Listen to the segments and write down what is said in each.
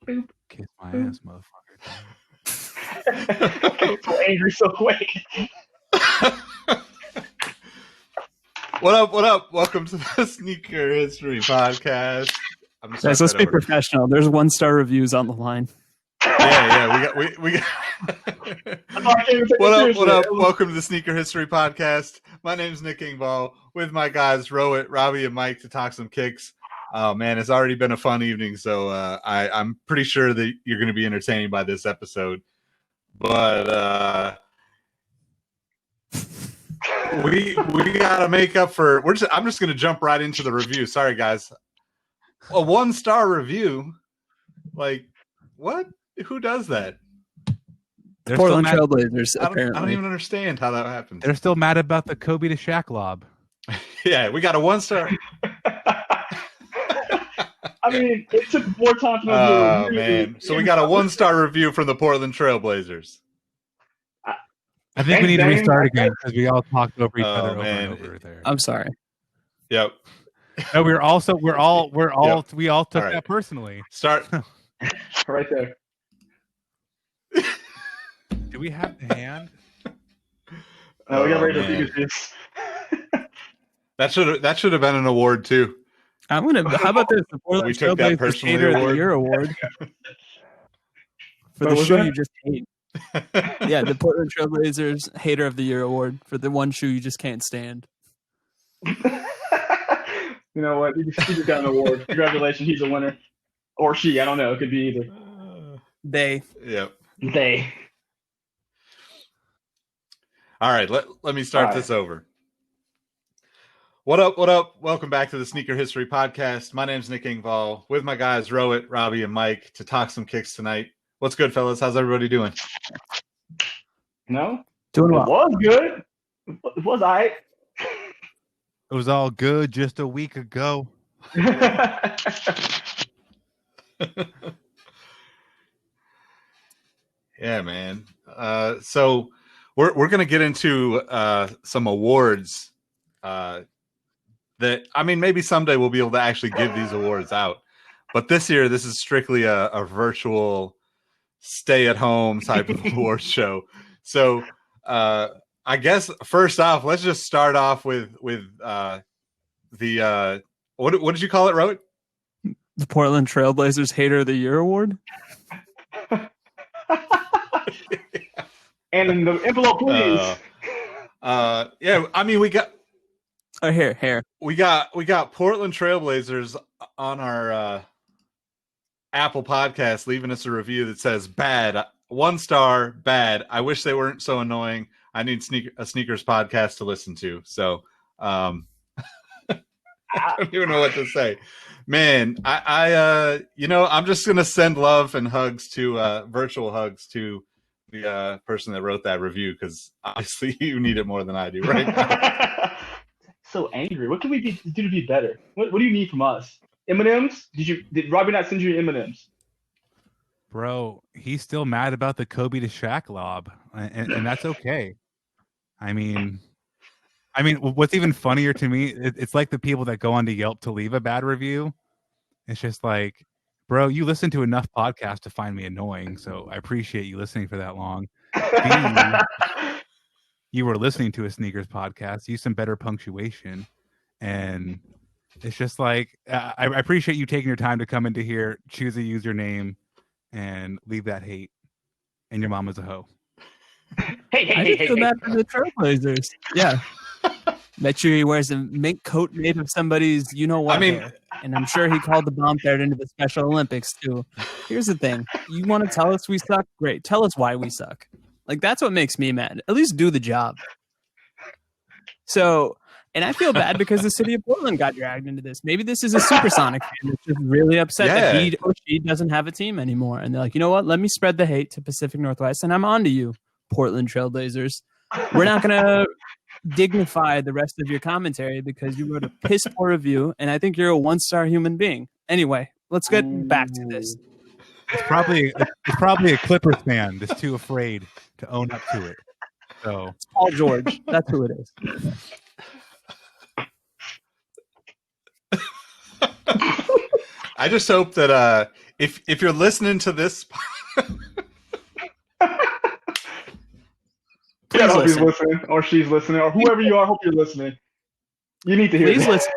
Boop. Kiss my ass, motherfucker. So angry so quick. What up? What up? Welcome to the Sneaker History Podcast. Guys, let's be professional. There's 1-star reviews on the line. Yeah. We got. What up? What up? Welcome to the Sneaker History Podcast. My name is Nick Ingvall with my guys Rohit, Robbie, and Mike to talk some kicks. Oh man, it's already been a fun evening, so I'm pretty sure that you're going to be entertained by this episode. But we got to make up for. I'm just going to jump right into the review. Sorry, guys. A 1-star review, like what? Who does that? The Portland Trailblazers. I don't even understand how that happens. They're still mad about the Kobe to Shaq lob. Yeah, we got a 1-star. I mean, it took more time to review. Oh man! So we got a 1-star review from the Portland Trailblazers. I think we need to restart again because we all talked over each other over and over there. I'm sorry. Yep. No, we all took that personally. Start right there. Do we have the hand? No, we got ready to figure this. That should have been an award too. How about this? The Portland We took that personally Hater award. of the Year award for the shoe you just hate. Yeah, the Portland Trailblazers Hater of the Year award for the one shoe you just can't stand. You know what? He just got an award. Congratulations, he's a winner. Or she, I don't know. It could be either. They. Yep. They. All right, let me start this over. What up? What up? Welcome back to the Sneaker History Podcast. My name's Nick Ingvall with my guys Rohit, Robbie, and Mike to talk some kicks tonight. What's good, fellas? How's everybody doing? No? Doing well. It was good. It was all right. It was all good just a week ago. Yeah, man. So we're gonna get into some awards. That I mean, maybe someday we'll be able to actually give these awards out. But this year, this is strictly a virtual stay-at-home type of award show. So I guess first off, let's just start off with the what did you call it, Rohit? The Portland Trailblazers Hater of the Year award. And in the envelope, please. Yeah, I mean we got. Oh, here. We got Portland Trailblazers on our Apple podcast leaving us a review that says bad, 1-star, bad. I wish they weren't so annoying. I need a sneakers podcast to listen to. So I don't even know what to say. Man, I I'm just gonna send love and hugs to virtual hugs to the person that wrote that review because obviously you need it more than I do right now. So angry. What can we do to be better? What do you need from us? M&Ms? Did Robbie not send you M&Ms? Bro, he's still mad about the Kobe to Shaq lob, and that's okay. I mean, what's even funnier to me, it's like the people that go onto Yelp to leave a bad review. It's just like, bro, you listen to enough podcasts to find me annoying, so I appreciate you listening for that long. You were listening to a sneakers podcast, use some better punctuation. And it's just like, I appreciate you taking your time to come into here, choose a username, and leave that hate. And your mama's a hoe. I feel bad for the Trailblazers. Yeah. Bet sure he wears a mink coat made of somebody's you-know-what hair. And I'm sure he called the bomb threat into the Special Olympics, too. Here's the thing. You want to tell us we suck? Great. Tell us why we suck. Like, that's what makes me mad. At least do the job. So, and I feel bad because the city of Portland got dragged into this. Maybe this is a Supersonic fan that's just really upset that he or she doesn't have a team anymore. And they're like, you know what? Let me spread the hate to Pacific Northwest, and I'm on to you, Portland Trailblazers. We're not going to dignify the rest of your commentary because you wrote a piss poor review, and I think you're a 1-star human being. Anyway, let's get back to this. It's probably a Clippers fan that's too afraid to own up to it. So it's Paul George. That's who it is. I just hope that if you're listening to this, I hope he's listen. listening, or she's listening, or whoever you are. I hope you're listening. You need to hear Please this.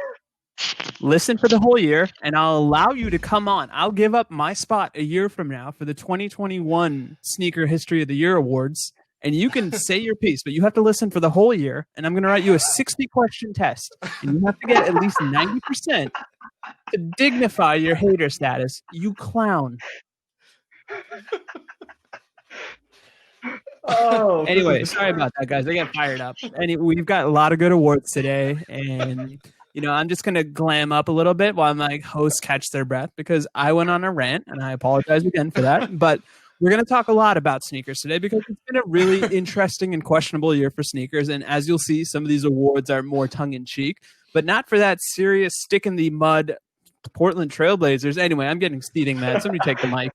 listen for the whole year, and I'll allow you to come on. I'll give up my spot a year from now for the 2021 Sneaker History of the Year Awards, and you can say your piece, but you have to listen for the whole year, and I'm going to write you a 60-question test, and you have to get at least 90% to dignify your hater status. You clown. Oh, Anyway, sorry about that, guys. I get fired up. We've got a lot of good awards today, and I'm just gonna glam up a little bit while my hosts catch their breath because I went on a rant, and I apologize again for that. But we're gonna talk a lot about sneakers today because it's been a really interesting and questionable year for sneakers. And as you'll see, some of these awards are more tongue in cheek, but not for that serious stick in the mud Portland Trailblazers. Anyway, I'm getting speeding mad. Somebody take the mic.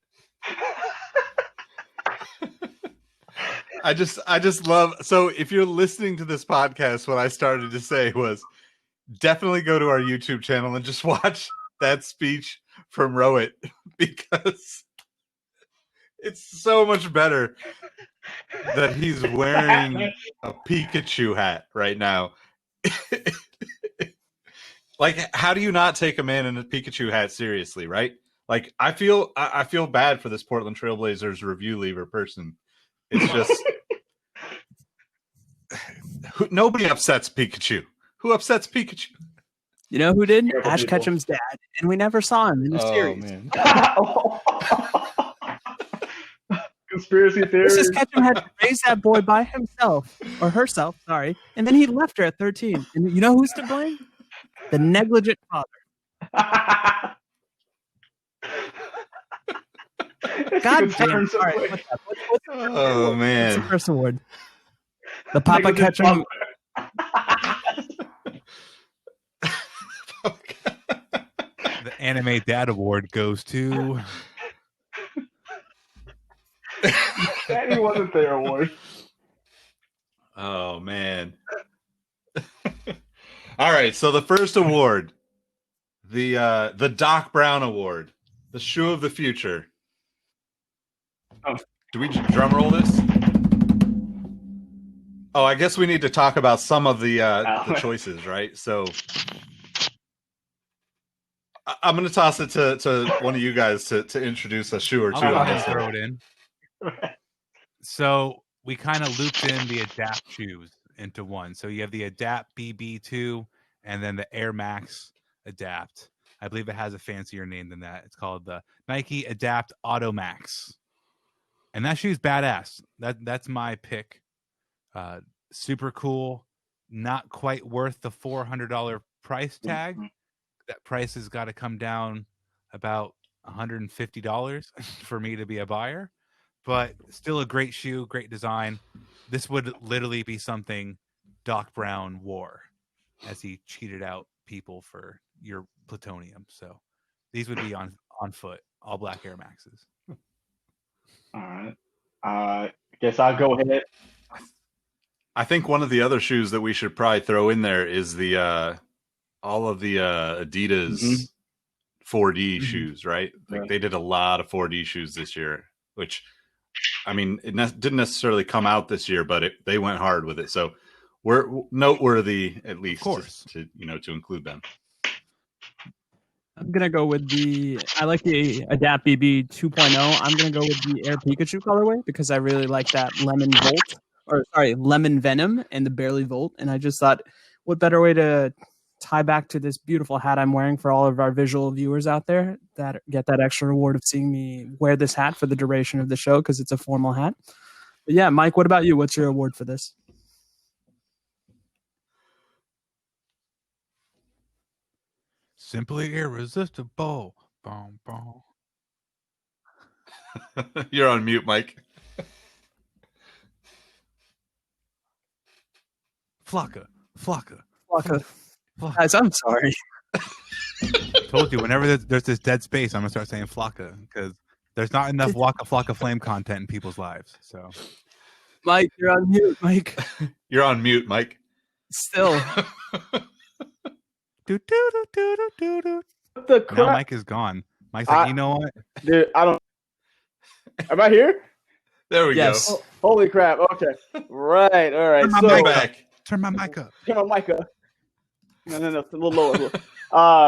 I just love. So if you're listening to this podcast, what I started to say was definitely go to our YouTube channel and just watch that speech from Rohit because it's so much better that he's wearing a Pikachu hat right now. Like, how do you not take a man in a Pikachu hat seriously, right? Like, I feel bad for this Portland Trailblazers review lever person. It's just nobody upsets Pikachu. Who upsets Pikachu? You know who did? Careful, Ash people. Ketchum's dad, and we never saw him in the series. Man. Conspiracy theories. Mrs. Ketchum had to raise that boy by himself, or herself, sorry, and then he left her at 13. And you know who's to blame? The negligent father. God damn. All right, what's up? Oh What's man. the first award? The Papa Ketchum. The Anime Dad Award goes to. Daddy wasn't there, award. Oh man. All right, so the first award, the Doc Brown Award, the shoe of the future. Oh. Do we drum roll this? Oh, I guess we need to talk about some of the choices, right? So I'm going to toss it to one of you guys to introduce a shoe or two I'll on go this ahead and one. throw it in. So we kind of looped in the Adapt shoes into one. So you have the Adapt BB2 and then the Air Max Adapt. I believe it has a fancier name than that. It's called the Nike Adapt Auto Max. And that shoe's badass. That's my pick. Super cool. Not quite worth the $400 price tag. That price has got to come down about $150 for me to be a buyer. But still a great shoe, great design. This would literally be something Doc Brown wore as he cheated out people for your plutonium. So these would be on foot, all black Air Maxes. All right. Guess I'll go ahead. I think one of the other shoes that we should probably throw in there is the all of the Adidas 4D shoes, right? Like they did a lot of 4D shoes this year, which I mean, it didn't necessarily come out this year, but they went hard with it. So we're noteworthy, at least, of course, to include them. I'm gonna go with I like the Adapt BB 2.0. I'm gonna go with the Air Pikachu colorway because I really like that lemon venom and the barely volt. And I just thought, what better way to tie back to this beautiful hat I'm wearing for all of our visual viewers out there that get that extra reward of seeing me wear this hat for the duration of the show because it's a formal hat. But yeah, Mike, what about you? What's your award for this? Simply irresistible. Boom, boom. You're on mute, Mike. Flocka. Guys, I'm sorry. Told you, whenever there's this dead space, I'm gonna start saying Flocka because there's not enough Waka Flocka Flame content in people's lives. So, Mike, you're on mute. Mike, You're on mute, Mike. still. do. The Now crap. Mike is gone. Mike's like, you know what? Dude, I don't. Am I here? There we Yes. go. Holy crap! Okay, right. All right. Turn my So mic Back. Turn my mic up. turn my mic up. No, it's a little lower.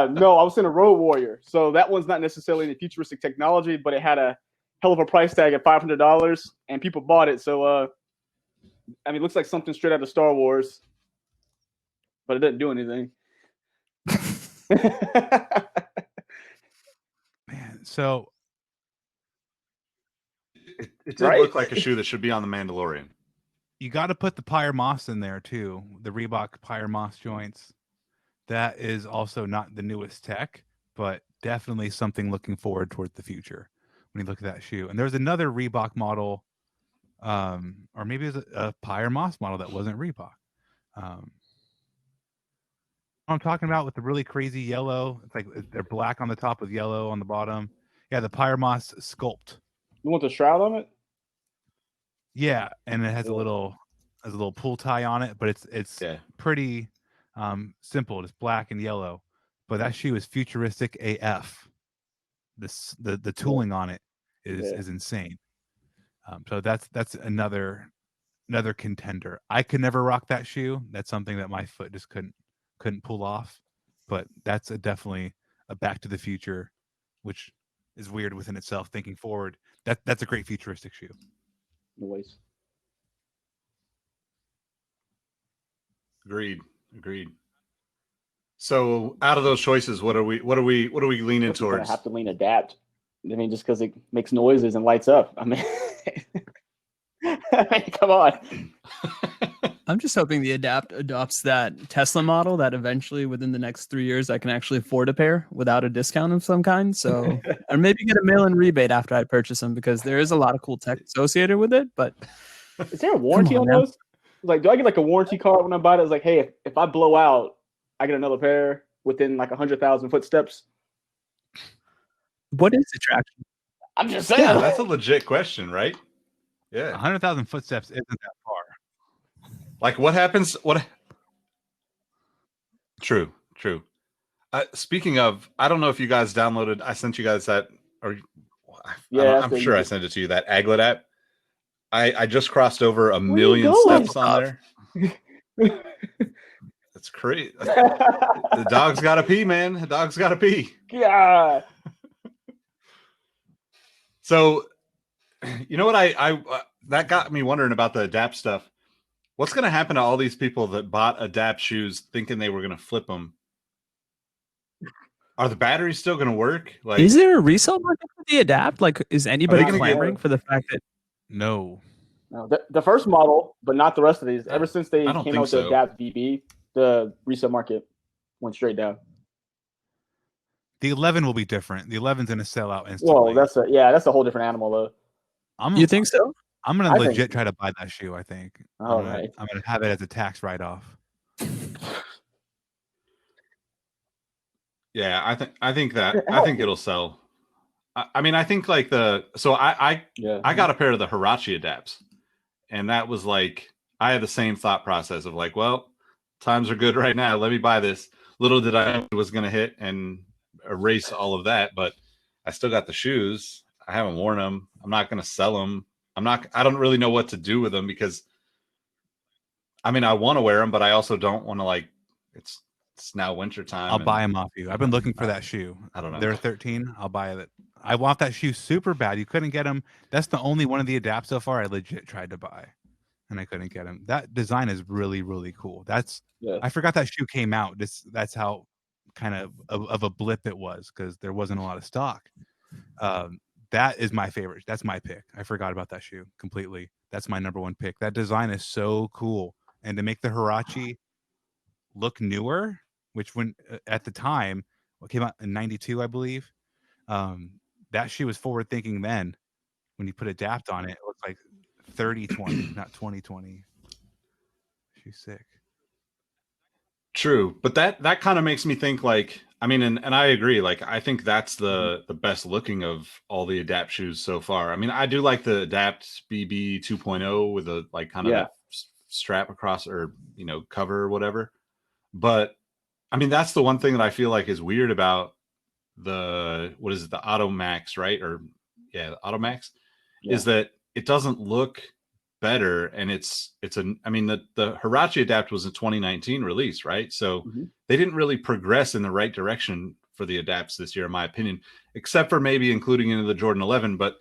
No, I was in a Road Warrior. So that one's not necessarily any futuristic technology, but it had a hell of a price tag at $500, and people bought it. So, I mean, it looks like something straight out of Star Wars, but it doesn't do anything. Man, so It did Right? look like a shoe that should be on the Mandalorian. you got to put the Pyre Moss in there too. The Reebok Pyre Moss joints. That is also not the newest tech, but definitely something looking forward toward the future when you look at that shoe. And there's another Reebok model, or maybe it's a Pyre Moss model that wasn't Reebok. I'm talking about with the really crazy yellow. It's like they're black on the top with yellow on the bottom. Yeah, the Pyre Moss Sculpt. You want the shroud on it? Yeah, and it has a Yeah. little pull tie on it, but it's pretty simple, just black and yellow. But that shoe is futuristic AF. The tooling on it is insane. So that's another contender. I could never rock that shoe. That's something that my foot just couldn't pull off. But that's definitely a Back to the Future, which is weird within itself. Thinking forward, that's a great futuristic shoe. Noise. Agreed. So out of those choices, what are we leaning You're gonna towards? have to lean adapt. I mean, just because it makes noises and lights up. I mean, come on. I'm just hoping the Adapt adopts that Tesla model that eventually within the next 3 years I can actually afford a pair without a discount of some kind. So, or maybe get a mail-in rebate after I purchase them because there is a lot of cool tech associated with it. But Is there a warranty on now. those? Like, do I get like a warranty card when I buy it? It's like, hey, if I blow out, I get another pair within like 100,000 footsteps. what is the traction? I'm just saying. Yeah, that's a legit question, right? Yeah. 100,000 footsteps isn't that far. Like what happens? True. Speaking of, I don't know if you guys downloaded. I sent you guys that, or I'm sure I sent it to you. That Aglet app. I just crossed over 1 million steps on there. That's crazy. The dog's got to pee, man. The dog's got to pee. Yeah. So, you know what? I that got me wondering about the Adapt stuff. What's going to happen to all these people that bought Adapt shoes thinking they were going to flip them? Are the batteries still going to work? Like, Is there a resale market for the Adapt? Like, is anybody gonna clamoring for the fact that No. No, the first model, but not the rest of these. Ever since they I don't came think out with the so. Adapt VB, the resale market went straight down. The 11 will be different. The 11's going to sell out instantly. Well, that's a whole different animal though. you think so? I'm going I to think- legit try to buy that shoe, I think. All I'm right. going to have it as a tax write-off. yeah, I think it'll sell. I mean, I think like I got a pair of the Hirachi Adapts, and that was like I had the same thought process of like, well, times are good right now. Let me buy this. Little did I know it was going to hit and erase all of that, but I still got the shoes. I haven't worn them. I'm not going to sell them. I don't really know what to do with them because I mean, I want to wear them, but I also don't want to like, it's now winter time. I'll buy them off you. I've been looking for that shoe. I don't know. They're 13. I'll buy it. I want that shoe super bad. You couldn't get them. That's the only one of the Adapt so far I legit tried to buy, and I couldn't get them. That design is really, really cool. I forgot that shoe came out. That's how kind of a blip it was because there wasn't a lot of stock. That is my favorite. That's my pick. I forgot about that shoe completely. That's my number one pick. That design is so cool. And to make the Hirachi look newer, which when at the time, what came out in 92, I believe, that shoe was forward thinking then. When you put Adapt on it, it looks like 30-20, not 20-20. She's sick. True, but that kind of makes me think like I mean, and I agree. Like I think that's the best looking of all the Adapt shoes so far. I mean, I do like the Adapt BB 2.0 with a like kind of that strap across or cover or whatever. But I mean, that's the one thing that I feel like is weird about the Automax, right? Or the Automax Yeah. is that it doesn't look better, and I mean, the Hirachi Adapt was a 2019 release, right? So they didn't really progress in the right direction for the Adapts this year, in my opinion, except for maybe including into the Jordan 11. But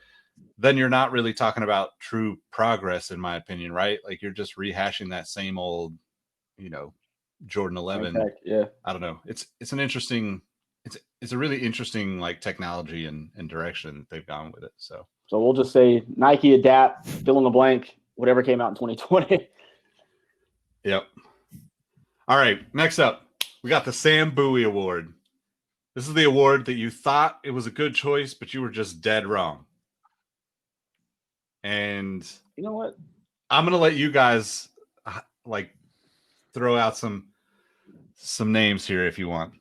then you're not really talking about true progress, in my opinion, right? Like you're just rehashing that same old, Jordan 11. Yeah. I don't know. It's an interesting, it's a really interesting like technology and direction that they've gone with it. So we'll just say Nike Adapt, fill in the blank, whatever came out in 2020. Yep. All right. Next up, we got the Sam Bowie Award. This is the award that you thought it was a good choice, but you were just dead wrong. And you know what? I'm gonna let you guys like throw out some names here if you want,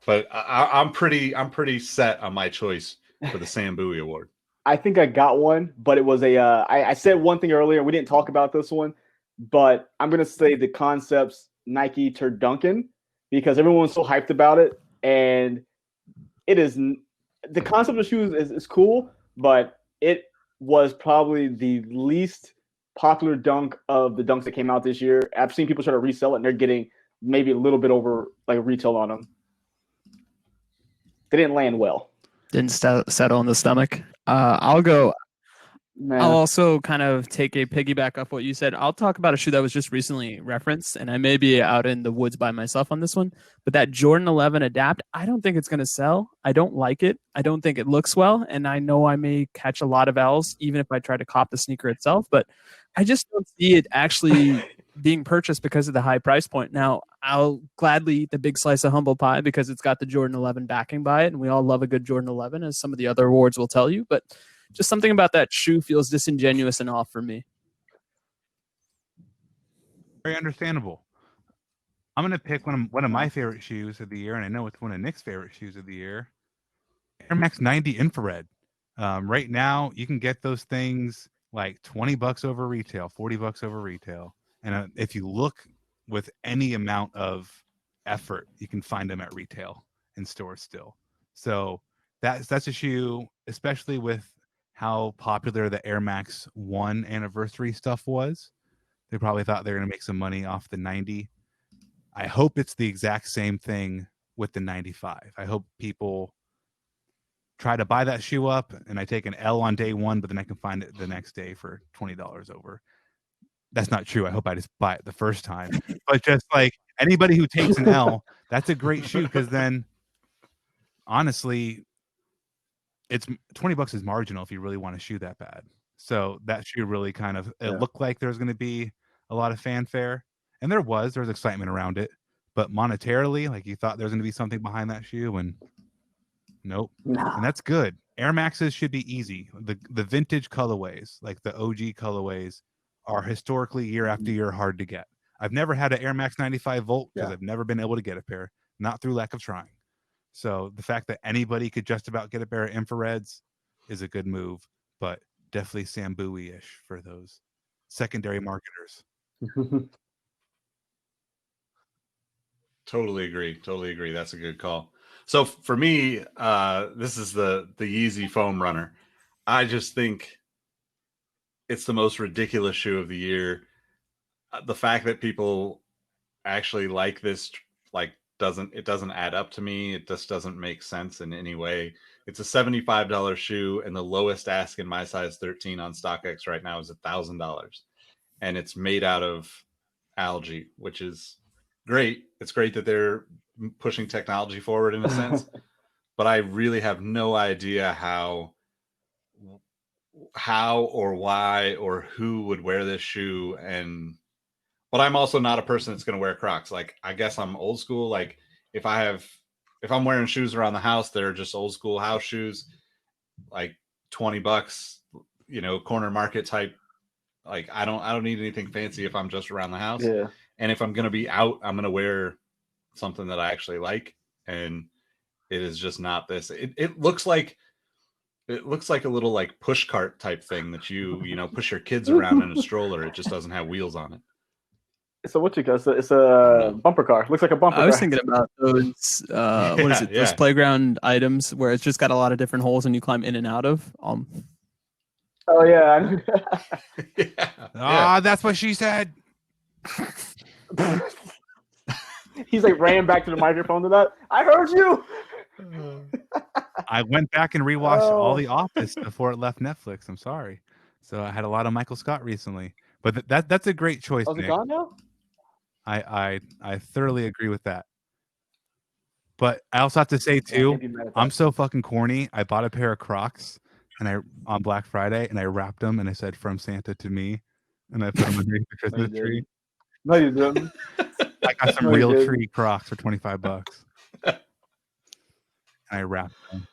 but I'm pretty set on my choice for the Sam Bowie Award. I think I got one, but it was I said one thing earlier. We didn't talk about this one, but I'm gonna say the Concepts Nike Turduncan because everyone was so hyped about it, and it is the concept of shoes is cool, but it was probably the least popular dunk of the dunks that came out this year. I've seen people try to resell it, and they're getting maybe a little bit over like retail on them. They didn't land well. Didn't settle in the stomach. I'll go. Man. I'll also kind of take a piggyback off what you said. I'll talk about a shoe that was just recently referenced, and I may be out in the woods by myself on this one, but that Jordan 11 Adapt, I don't think it's going to sell. I don't like it. I don't think it looks well, and I know I may catch a lot of L's even if I try to cop the sneaker itself, but I just don't see it actually being purchased because of the high price point. Now, I'll gladly eat the big slice of humble pie because it's got the Jordan 11 backing by it, and we all love a good Jordan 11, as some of the other awards will tell you, but just something about that shoe feels disingenuous and off for me. Very understandable. I'm going to pick one of my favorite shoes of the year, and I know it's one of Nick's favorite shoes of the year. Air Max 90 Infrared. Right now, you can get those things like $20 over retail, $40 over retail. And if you look with any amount of effort, you can find them at retail in stores still. So that's a shoe, especially with how popular the Air Max 1 anniversary stuff was. They probably thought they were going to make some money off the 90. I hope it's the exact same thing with the 95. I hope people try to buy that shoe up and I take an L on day one, but then I can find it the next day for $20 over. That's not true. I hope I just buy it the first time. But just like anybody who takes an L, that's a great shoe because then honestly, it's $20 is marginal if you really want a shoe that bad. So that shoe really kind of looked like there was going to be a lot of fanfare, and there was excitement around it, but monetarily, like you thought there was going to be something behind that shoe, and nope. Nah. And that's good. Air Maxes should be easy. The vintage colorways, like the OG colorways, are historically year after year hard to get. I've never had an Air Max 95 Volt because I've never been able to get a pair, not through lack of trying. So the fact that anybody could just about get a pair of infrareds is a good move, but definitely Sam Bowie-ish for those secondary marketers. Totally agree. That's a good call. So for me, this is the Yeezy Foam Runner. I just think it's the most ridiculous shoe of the year. The fact that people actually like this, like, doesn't add up to me. It just doesn't make sense in any way. It's a $75 shoe, and the lowest ask in my size 13 on StockX right now is $1,000, and it's made out of algae, which is great. It's great that they're pushing technology forward in a sense, but I really have no idea how or why or who would wear this shoe. But I'm also not a person that's going to wear Crocs. Like, I guess I'm old school. Like, if I'm wearing shoes around the house, they're just old school house shoes, like $20, corner market type. Like, I don't need anything fancy if I'm just around the house. Yeah. And if I'm going to be out, I'm going to wear something that I actually like. And it is just not this. It looks like a little like push cart type thing that you push your kids around in a stroller. It just doesn't have wheels on it. So what you got? It's a bumper car. Looks like a bumper car. I was thinking about those. What is it? Those playground items where it's just got a lot of different holes and you climb in and out of. Oh yeah. That's what she said. He's like ran back to the microphone to that. I heard you. I went back and rewatched all The Office before it left Netflix. I'm sorry. So I had a lot of Michael Scott recently, but that's a great choice. Oh, is it gone now? I thoroughly agree with that. But I also have to say too, I'm so fucking corny. I bought a pair of Crocs on Black Friday, and I wrapped them and I said "From Santa to me," and I put them underneath the Christmas tree. No, you didn't. I got some real tree Crocs for $25. And I wrapped them.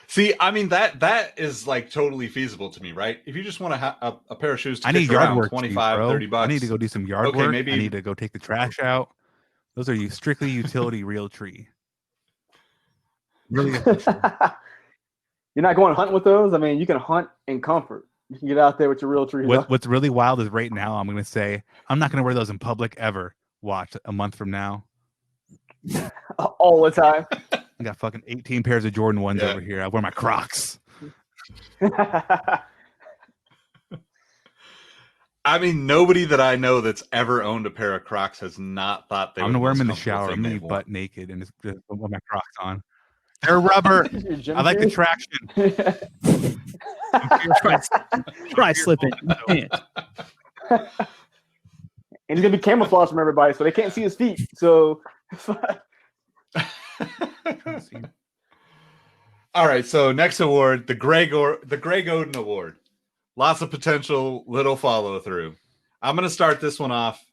See, I mean that is like totally feasible to me, right? If you just want to have a pair of shoes to I need kick yard around, work, $25, $30. I need to go do some yard work. Maybe I need to go take the trash out. Those are strictly utility real tree. Really official. You're not going hunting with those? I mean, you can hunt in comfort. You can get out there with your real tree. What's really wild is right now I'm going to say I'm not going to wear those in public ever. Watch a month from now. All the time. I got fucking 18 pairs of Jordan 1s over here. I wear my Crocs. I mean, nobody that I know that's ever owned a pair of Crocs has not thought they. I'm gonna wear them in the shower. I'm gonna be butt naked and just put my Crocs on. They're rubber. I like the traction. Try slipping. And he's gonna be camouflaged from everybody, so they can't see his feet. So. All right. So next award, the Greg Oden Award. Lots of potential, little follow through. I'm going to start this one off.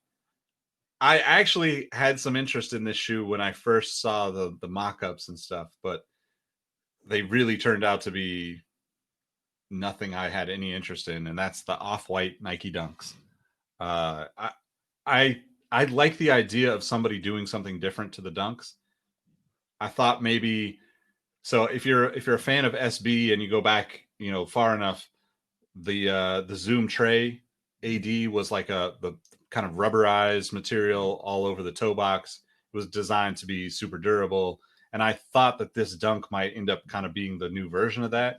I actually had some interest in this shoe when I first saw the mock-ups and stuff, but they really turned out to be nothing I had any interest in, and that's the off-white Nike Dunks. I like the idea of somebody doing something different to the Dunks. I thought maybe so if you're a fan of SB and you go back, far enough, the Zoom Tray AD was like the kind of rubberized material all over the toe box. It was designed to be super durable, and I thought that this Dunk might end up kind of being the new version of that.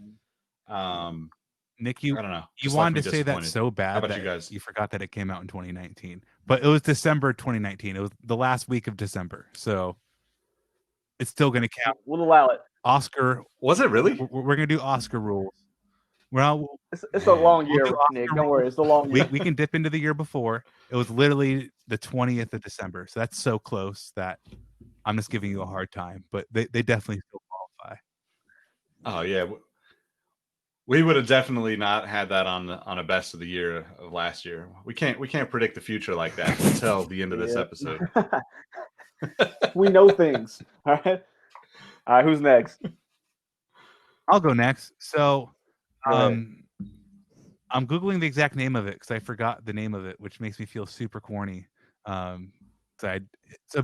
Nick, I don't know. You wanted to say that so bad. How about that you guys? You forgot that it came out in 2019, but it was December 2019. It was the last week of December, so it's still going to count. We'll allow it. Oscar, was it really? We're going to do Oscar rules. Well, it's a long year, Nick. Don't worry, it's a long year. We can dip into the year before. It was literally the 20th of December, so that's so close that I'm just giving you a hard time. But they definitely still qualify. Oh yeah, we would have definitely not had that on a best of the year of last year. We can't predict the future like that until the end of this episode. We know things. All right. Who's next? I'll go next. So. I'm Googling the exact name of it because I forgot the name of it, which makes me feel super corny. So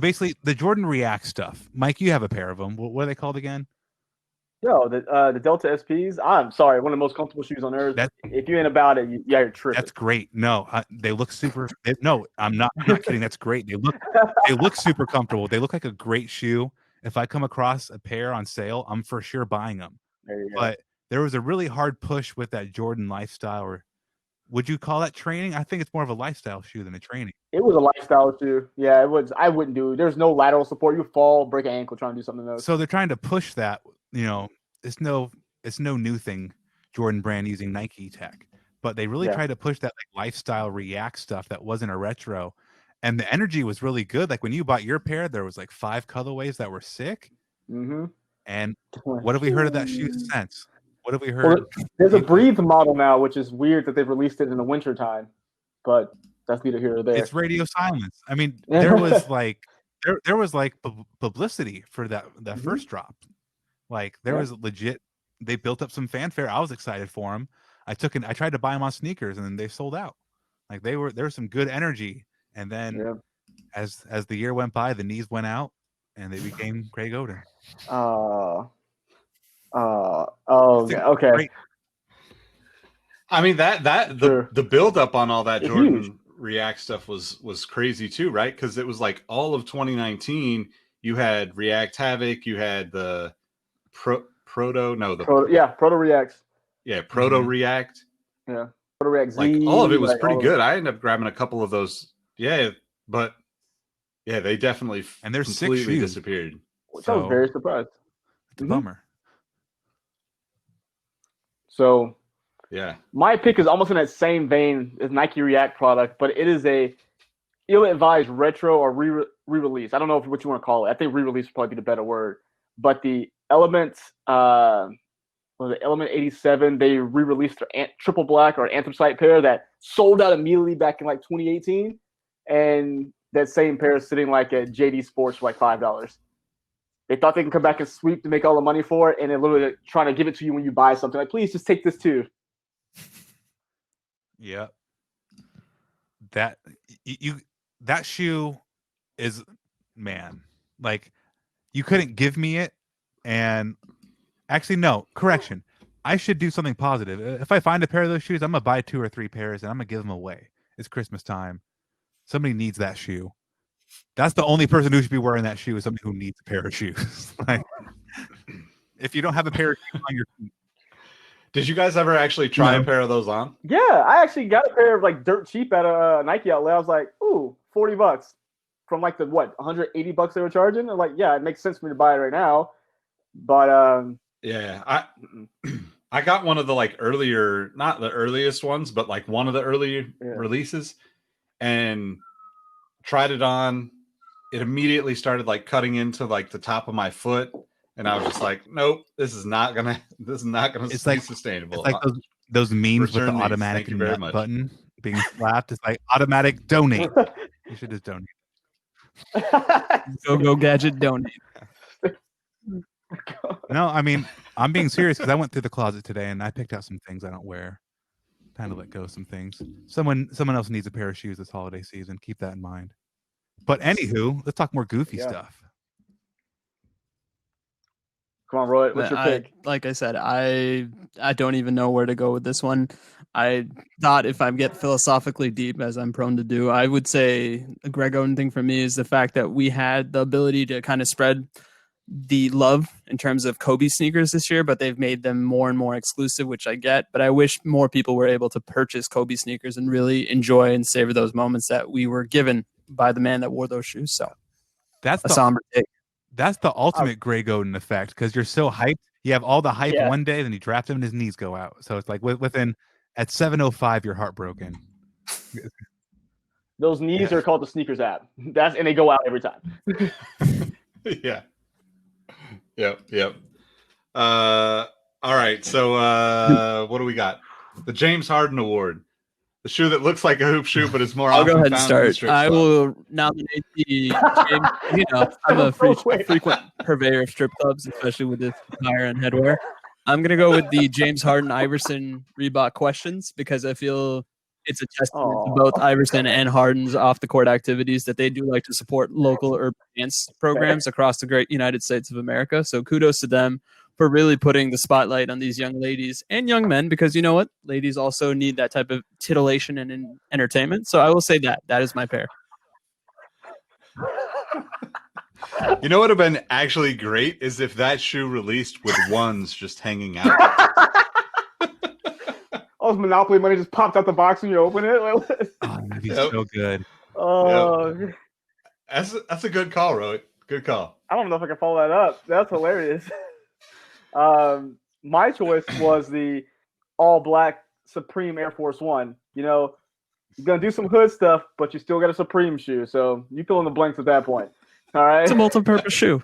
basically, the Jordan React stuff. Mike, you have a pair of them. What are they called again? Yo, the Delta SPs. I'm sorry, one of the most comfortable shoes on earth. If you ain't about it, you're tripping. That's great. No, they look super. No, I'm not kidding. That's great. They look super comfortable. They look like a great shoe. If I come across a pair on sale, I'm for sure buying them. There you go. But there was a really hard push with that Jordan lifestyle, or would you call that training? I think it's more of a lifestyle shoe than a training. It was a lifestyle shoe. Yeah, it was. I wouldn't do it. There's no lateral support. You fall, break an ankle trying to do something else. So they're trying to push that. It's no new thing. Jordan brand using Nike tech, but they really tried to push that like lifestyle React stuff that wasn't a retro, and the energy was really good. Like when you bought your pair, there was like 5 colorways that were sick. Mm-hmm. And what have we heard of that shoe since? What have we heard? Well, there's a Breathe model now, which is weird that they've released it in the winter time, but that's neither here nor there. It's radio silence. I mean, there was like there was like publicity for that first drop. Like there was legit. They built up some fanfare. I was excited for them. I tried to buy them on sneakers, and then they sold out. Like there was some good energy, and then as the year went by, the knees went out, and they became Greg Oden. Okay. I mean the build up on all that Jordan React stuff was crazy too, right? Because it was like all of 2019. You had React Havoc, you had the Proto Reacts. Yeah, Proto React. Yeah, Proto React Z. Like all of it was like, pretty good. I ended up grabbing a couple of those. Yeah, but yeah, they definitely And they're completely 6 shoes. disappeared. Which I was very surprised. It's a bummer. So yeah, my pick is almost in that same vein as Nike React product, but it is a ill-advised retro or re-release. I don't know what you want to call it. I think re-release would probably be the better word. But the Element, the Element 87, they re-released their triple black or anthracite pair that sold out immediately back in like 2018, and that same pair is sitting like at JD Sports for like $5. They thought they can come back and sweep to make all the money for it, and they're literally trying to give it to you when you buy something. Like, please just take this too. Yeah. That that shoe is, man, like, you couldn't give me it. And actually, no, correction. I should do something positive. If I find a pair of those shoes, I'm going to buy 2 or 3 pairs and I'm going to give them away. It's Christmas time. Somebody needs that shoe. That's the only person who should be wearing that shoe, is somebody who needs a pair of shoes. Like, if you don't have a pair of shoes on your feet. Did you guys ever actually try a pair of those on? Yeah, I actually got a pair of like dirt cheap at a Nike outlet. I was like, ooh, $40 from like the $180 they were charging. I'm like, yeah, it makes sense for me to buy it right now. But yeah, I got one of the like earlier, not the earliest ones, but like one of the earlier releases, and tried it on. It immediately started like cutting into like the top of my foot, and I was just like, nope, this is not gonna It's be like sustainable. It's like those memes with the automatic nut button being slapped. It's like automatic donate. You should just donate. Go gadget donate. No, I mean, I'm being serious, because I went through the closet today and I picked out some things I don't wear. Time to let go of some things. Someone else needs a pair of shoes this holiday season. Keep that in mind. But anywho, let's talk more goofy stuff. Come on, Rohit, what's your pick? Like I said, I don't even know where to go with this one. I thought if I get philosophically deep, as I'm prone to do, I would say a Greg Oden thing for me is the fact that we had the ability to kind of spread the love in terms of Kobe sneakers this year, but they've made them more and more exclusive, which I get. But I wish more people were able to purchase Kobe sneakers and really enjoy and savor those moments that we were given by the man that wore those shoes. So that's a somber take. That's the ultimate Greg Oden effect, because you're so hyped. You have all the hype one day, then you draft him and his knees go out. So it's like within at 7:05, you're heartbroken. Those knees are called the sneakers app. And they go out every time. Yeah. Yep. All right. So what do we got? The James Harden Award. The shoe that looks like a hoop shoe, but is more I'll often go ahead and found in the start. strip I club. will nominate the James, I'm a frequent purveyor of strip clubs, especially with this attire and headwear. I'm going to go with the James Harden Iverson Reebok questions, because I feel it's a testament to both Iverson and Harden's off-the-court activities that they do like to support local urban dance programs across the great United States of America. So kudos to them for really putting the spotlight on these young ladies and young men, because you know what? Ladies also need that type of titillation and entertainment. So I will say that is my pair. You know what would have been actually great is if that shoe released with ones just hanging out. All this Monopoly money just popped out the box when you open it. Oh, that'd be so good. Oh, That's a good call, Rohit. Good call. I don't know if I can follow that up. That's hilarious. My choice was the all black Supreme Air Force One. You know, you're gonna do some hood stuff, but you still got a Supreme shoe. So you fill in the blanks at that point. All right. It's a multi-purpose shoe.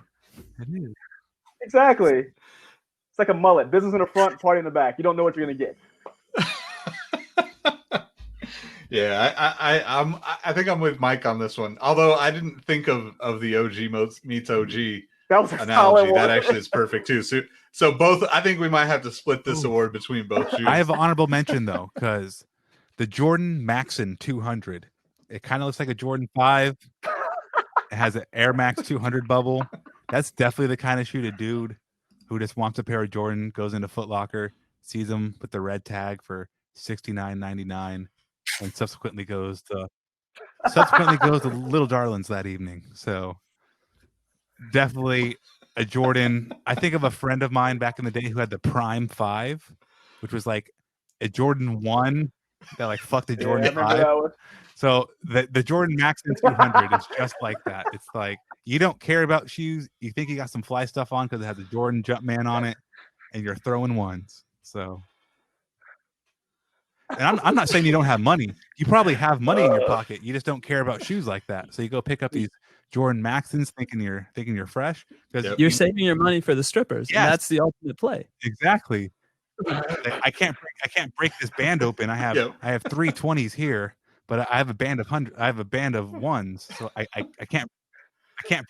Exactly. It's like a mullet. Business in the front, party in the back. You don't know what you're gonna get. Yeah, I think I'm with Mike on this one. Although I didn't think of the OG meets OG analogy. That actually is perfect too. So both, I think we might have to split this award between both shoes. I have an honorable mention though, because the Jordan Maxon 200, it kind of looks like a Jordan 5. It has an Air Max 200 bubble. That's definitely the kind of shoe to dude who just wants a pair of Jordan, goes into Foot Locker, sees them with the red tag for $69.99, and subsequently goes to subsequently goes to Little Darlings that evening. So definitely a Jordan. I think of a friend of mine back in the day who had the Prime 5, which was like a Jordan 1 that like fucked the Yeah, I Jordan remember 5. that one. So the Jordan Max in 200 is just like that. It's like you don't care about shoes. You think you got some fly stuff on because it has a Jordan Jumpman on it, and you're throwing ones. So, and I'm not saying you don't have money. You probably have money in your pocket. You just don't care about shoes like that. So you go pick up these Jordan Maxons thinking you're fresh because You're saving your money for the strippers, and Yes. that's the ultimate play. exactly. I can't break this band open. I have 3 20s here, but I have a band of ones, so I can't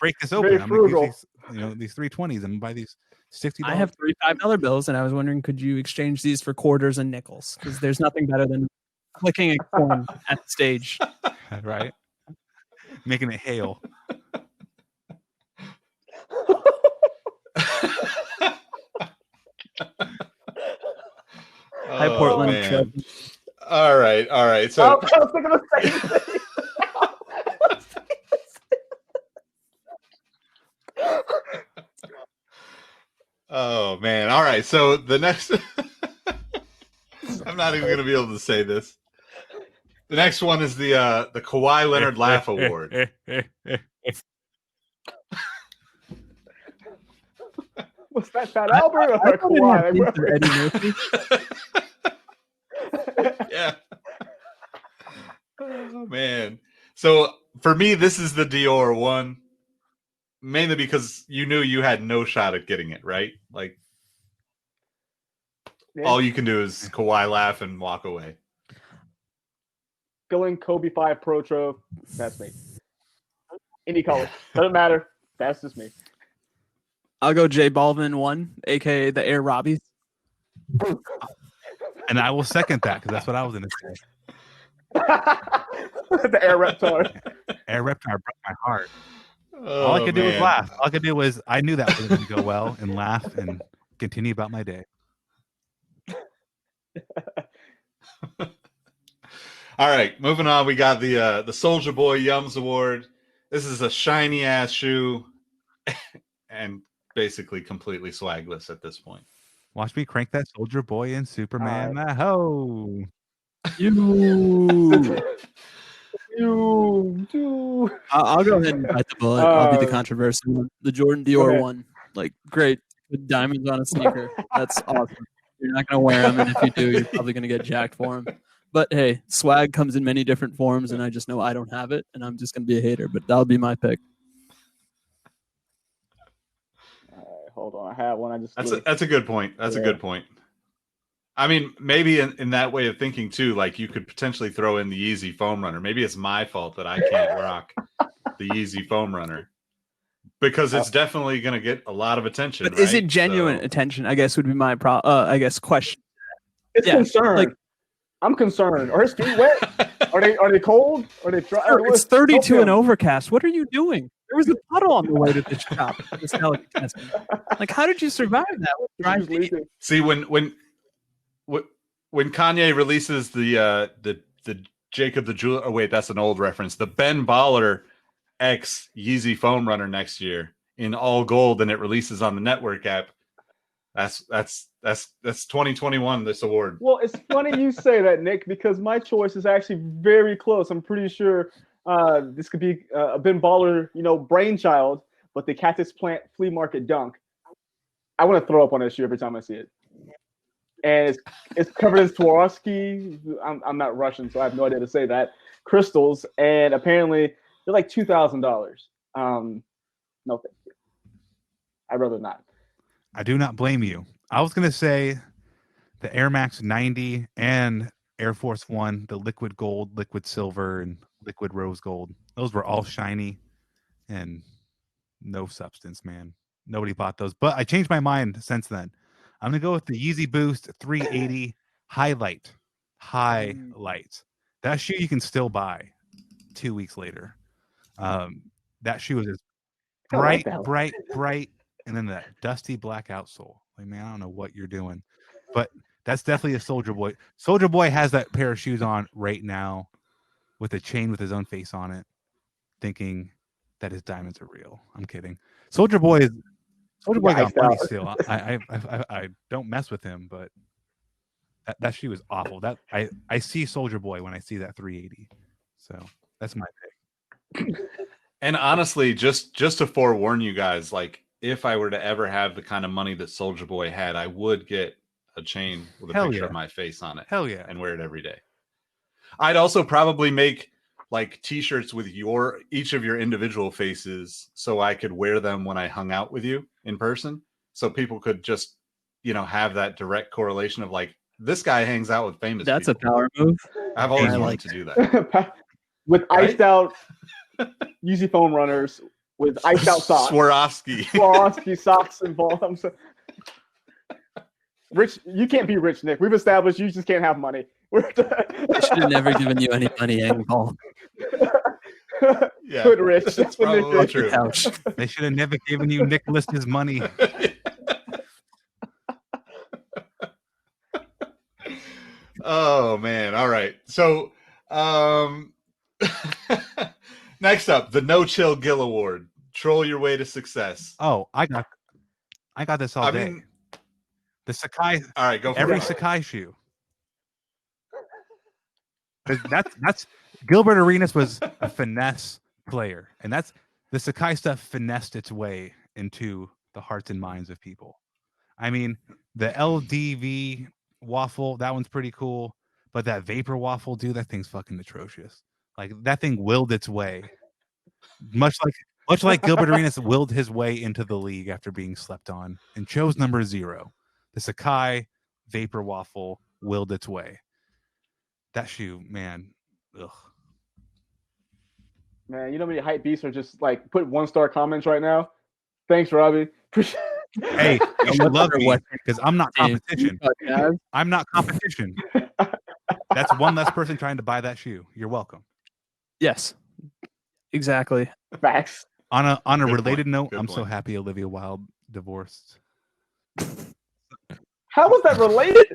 break this open. Very I'm gonna frugal. use these 3 20s and buy these $60. I have 3 $5 bills, and I was wondering, could you exchange these for quarters and nickels? Because there's nothing better than clicking a coin at the stage. right, making it hail. Hi, Portland. Man. All right. I So was thinking the same thing. oh man. All right. So the next I'm not even gonna be able to say this. The next one is the Kawhi Leonard Laugh Award. Was that Fat Albert or I thought it Kawhi? had Like, things for Eddie Murphy. Yeah. Oh man. So for me, this is the Dior one. Mainly because you knew you had no shot at getting it, right? Like yeah. all you can do is Kawhi laugh and walk away. Going Kobe 5 Pro Tro. That's me. Any color. Doesn't matter. That's just me. I'll go J Balvin 1, aka the Air Robbie. And I will second that because that's what I was going to say. The Air Reptar. Air Reptar broke my heart. Oh, All I could do was man. laugh. All I could do was I knew that was going to go well and laugh and continue about my day. All right, moving on. We got the Soldier Boy Yums Award. This is a shiny ass shoe, and basically completely swagless at this point. Watch me crank that Soldier Boy and Superman. All Ho! You. You. I'll go ahead and bite the bullet. I'll be the Uh, controversial one. The Jordan go Dior ahead. one. Like, great. With diamonds on a sneaker. That's awesome. You're not going to wear them, and if you do, you're probably going to get jacked for them. But hey, swag comes in many different forms, and I just know I don't have it, and I'm just going to be a hater. But that'll be my pick. All right, hold on. I have one. I just. That's a good point. That's a good point. I mean, maybe in that way of thinking too, like you could potentially throw in the Yeezy Foam Runner. Maybe it's my fault that I can't rock the Yeezy Foam Runner because it's definitely going to get a lot of attention. But is right? it genuine So- attention? I guess would be my question. It's Yeah, concern. like- I'm concerned. Are his feet wet? Are they cold? Are they dry? Sir, it's 32 and Help him. overcast. What are you doing? There was a puddle on the way to the shop. This delicatessen. Like, how did you survive that? With dry He's feet? leaking. See when Kanye releases the Jacob the Jeweler. Oh wait, that's an old reference. The Ben Baller X Yeezy Foam Runner next year in all gold, and it releases on the network app. That's 2021. This award. Well, it's funny you say that, Nick, because my choice is actually very close. I'm pretty sure this could be a Ben Baller, brainchild, but the Cactus Plant Flea Market Dunk. I want to throw up on that shoe every time I see it. And it's covered in Swarovski. I'm not Russian, so I have no idea to say that. Crystals, and apparently they're like $2,000. No, thank you. I'd rather not. I do not blame you. I was going to say the Air Max 90 and Air Force One, the liquid gold, liquid silver, and liquid rose gold. Those were all shiny and no substance, man. Nobody bought those. But I changed my mind since then. I'm going to go with the Yeezy Boost 380 Highlight. That shoe you can still buy 2 weeks later. That shoe is bright, and then that dusty black outsole. Like, man, I don't know what you're doing, but that's definitely a Soldier Boy. Soldier Boy has that pair of shoes on right now with a chain with his own face on it, thinking that his diamonds are real. I'm kidding. Soldier Boy got iced money out. still. I don't mess with him, but that shoe is awful. That I see Soldier Boy when I see that 380. So that's my pick. And honestly, just to forewarn you guys, like if I were to ever have the kind of money that Soldier Boy had, I would get a chain with a Hell picture yeah. of my face on it. Hell yeah. And wear it every day. I'd also probably make like t-shirts with each of your individual faces so I could wear them when I hung out with you in person. So people could just, have that direct correlation of like, this guy hangs out with famous That's people. a power move. I've always I wanted like to do that. With Right? iced out Yeezy foam runners with iced out socks. Swarovski socks and balls. Rich, you can't be rich, Nick. We've established you just can't have money. I should have never given you any money, Paul. Yeah, Good Rich. that's probably true. Couch. They should have never given you Nicholas's money. Oh man. All right. So next up, the No Chill Gill Award. Troll your way to success. Oh, I got this all day. mean, the Sakai. All right, go for every it. Sakai shoe. That's Gilbert Arenas was a finesse player, and that's the Sakai stuff finessed its way into the hearts and minds of people. I mean, the LDV waffle, that one's pretty cool, but that vapor waffle, dude, that thing's fucking atrocious. Like that thing willed its way, much like Gilbert Arenas willed his way into the league after being slept on and chose number 0. The Sakai vapor waffle willed its way. That shoe, man, ugh. Man, you know how many hype beasts are just like put 1-star comments right now? Thanks, Robbie. Hey, you should love me because I'm not competition. I'm not competition. That's one less person trying to buy that shoe. You're welcome. Yes, exactly. Facts. On a Good related point. note, Good I'm point. so happy Olivia Wilde divorced. How was that related?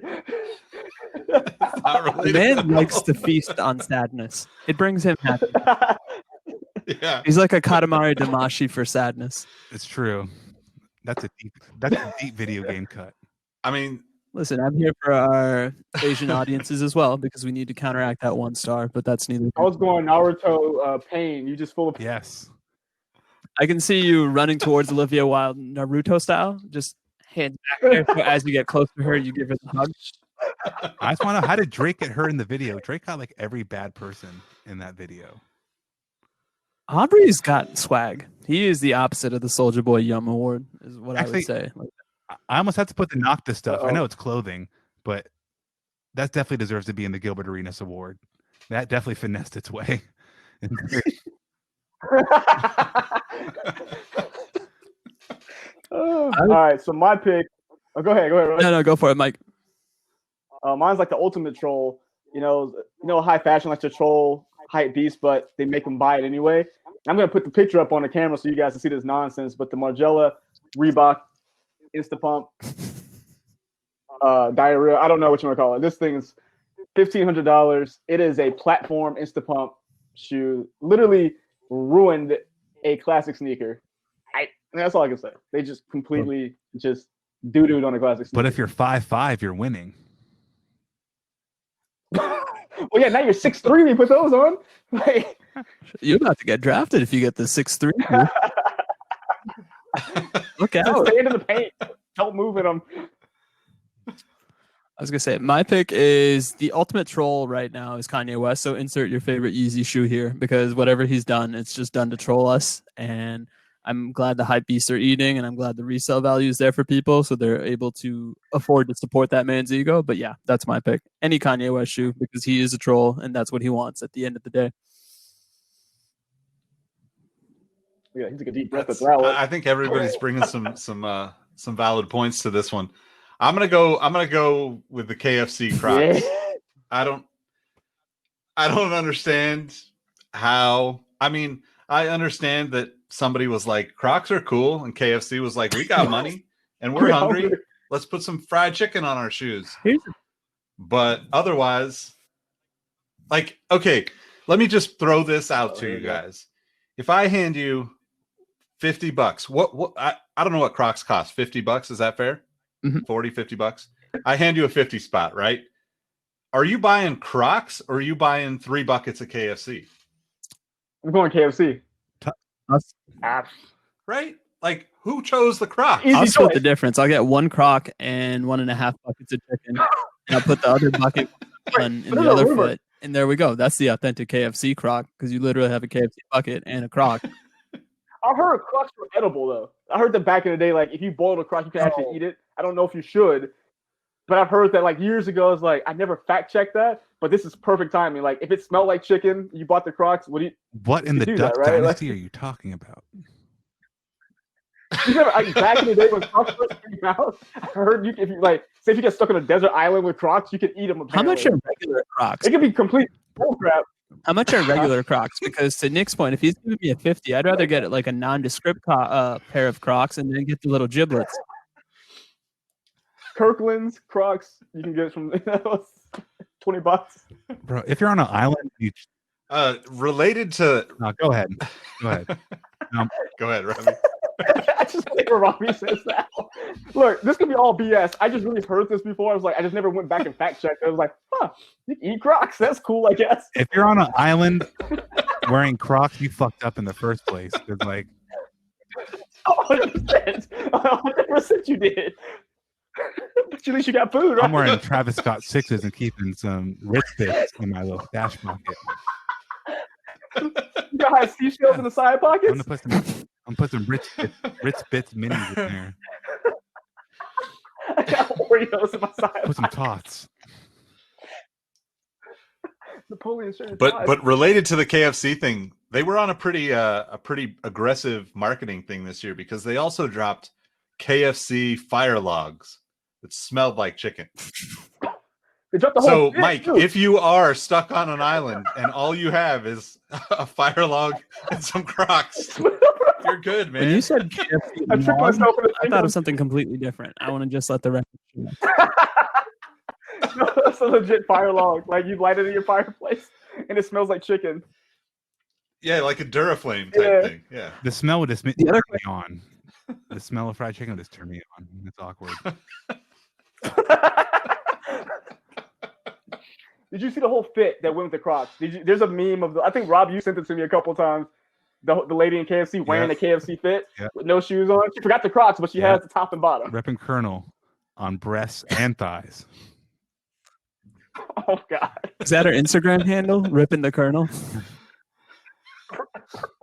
Not The related man at likes all. to feast on sadness. It brings him happy. Yeah. He's like a Katamari Damashi for sadness. It's true. That's a deep video game cut. I mean, Listen, I'm here for our Asian audiences as well because we need to counteract that 1-star, but that's neither. I was going Naruto pain. You just full of Yes. I can see you running towards Olivia Wilde Naruto style, just hands back there. So as you get close to her, you give her the hug. I just want to know, how did Drake get her in the video? Drake got like every bad person in that video. Aubrey's got swag. He is the opposite of the Soldier Boy Yum Award, is what I Actually, would say. Like, I almost had to put the Nocta stuff. I Uh-oh. know it's clothing, but that definitely deserves to be in the Gilbert Arenas Award. That definitely finessed its way. All right, so my pick. Oh, go ahead, Robbie. no, go for it, Mike. Mine's like the ultimate troll. You know, high fashion likes to troll hype beast, but they make them buy it anyway. I'm gonna put the picture up on the camera so you guys can see this nonsense. But the Margiela Reebok Instapump diarrhea. I don't know what you want to call it. This thing is $1,500. It is a platform Instapump shoe. Literally ruined a classic sneaker. That's all I can say. They just completely just doo-dooed on a classic sneaker. But if you're 5'5", you're winning. Well, yeah, now you're 6'3" when you put those on. Like, You're about to get drafted if you get the 6'3". Look just out. stay into the paint. Don't move in them. I was gonna say my pick is the ultimate troll right now is Kanye West. So insert your favorite Yeezy shoe here because whatever he's done, it's just done to troll us. And I'm glad the hype beasts are eating, and I'm glad the resale value is there for people, so they're able to afford to support that man's ego. But yeah, that's my pick. Any Kanye West shoe because he is a troll, and that's what he wants at the end of the day. Yeah, he took a deep breath of that one. I think everybody's bringing some valid points to this one. I'm gonna go with the KFC Crocs. Yeah. I don't understand how. I mean, I understand that somebody was like, Crocs are cool, and KFC was like, we got money and we're hungry. Let's put some fried chicken on our shoes. But otherwise, like, okay, let me just throw this out to here you we go. guys. If I hand you $50, what I don't know what Crocs cost. $50, is that fair? Mhm. 40, $50. I hand you a 50 spot, right? Are you buying Crocs or are you buying 3 buckets of KFC? I'm going KFC. Us- Ah, Right? Like, who chose the Crocs? Easy I'll split choice. the difference. I'll get 1 crock and 1.5 buckets of chicken. And I'll put the other bucket in There's the a other rumor. foot. And there we go. That's the authentic KFC crock because you literally have a KFC bucket and a crock. I heard Crocs were edible though. I heard that back in the day, like if you boiled a Croc, you could actually eat it. I don't know if you should, but I've heard that like years ago. It's like I never fact checked that, but this is perfect timing. Like if it smelled like chicken, you bought the Crocs. What What in the do Duck that, right? Dynasty Like- are you talking about? you never like back in the day when Crocs first came out? I heard you if you like say if you get stuck on a desert island with Crocs, you could eat them. How much apparently. are regular crocs? It could be complete bullcrap. How much are regular crocs? Because to Nick's point, if he's giving me a 50, I'd rather get like a nondescript pair of crocs and then get the little giblets. Kirkland's Crocs, you can get it from $20. Bro, if you're on an island, you Related to no, go ahead. Go ahead. go ahead, Robbie. I just think Robbie says that. Look, this could be all BS. I just really heard this before. I was like, I just never went back and fact checked. I was like, huh, you can eat Crocs. That's cool, I guess. If you're on an island wearing Crocs, you fucked up in the first place. Because like 100%. 100% you did. But at least you got food, right? I'm wearing Travis Scott sixes and keeping some Ritz bits in my little stash pocket. You got high seashells in the side I'm pockets? gonna put some Ritz bits minis in there. I got Oreos in my side Put some pockets. tots. Napoleon shirt. But related to the KFC thing, they were on a pretty aggressive marketing thing this year because they also dropped KFC fire logs that smelled like chicken. They dropped the whole So, thing, Mike, too. if you are stuck on an island and all you have is a fire log and some Crocs, you're good, man. When you said KFC, I tricked log, myself into I thinking thought of something completely different. I want to just let the record show. No, that's a legit fire log. Like you light it in your fireplace and it smells like chicken. Yeah, like a Duraflame type thing. Yeah. The smell would just turn The other me on. The smell of fried chicken would just turn me on. It's awkward. Did you see the whole fit that went with the Crocs? There's a meme of I think Rob, you sent it to me a couple times. The lady in KFC wearing Yes. the KFC fit Yep. with no shoes on. She forgot the Crocs, but she Yep. has the top and bottom. Repping Colonel on breasts and thighs. Oh God, Is that her Instagram handle? Ripping the Colonel?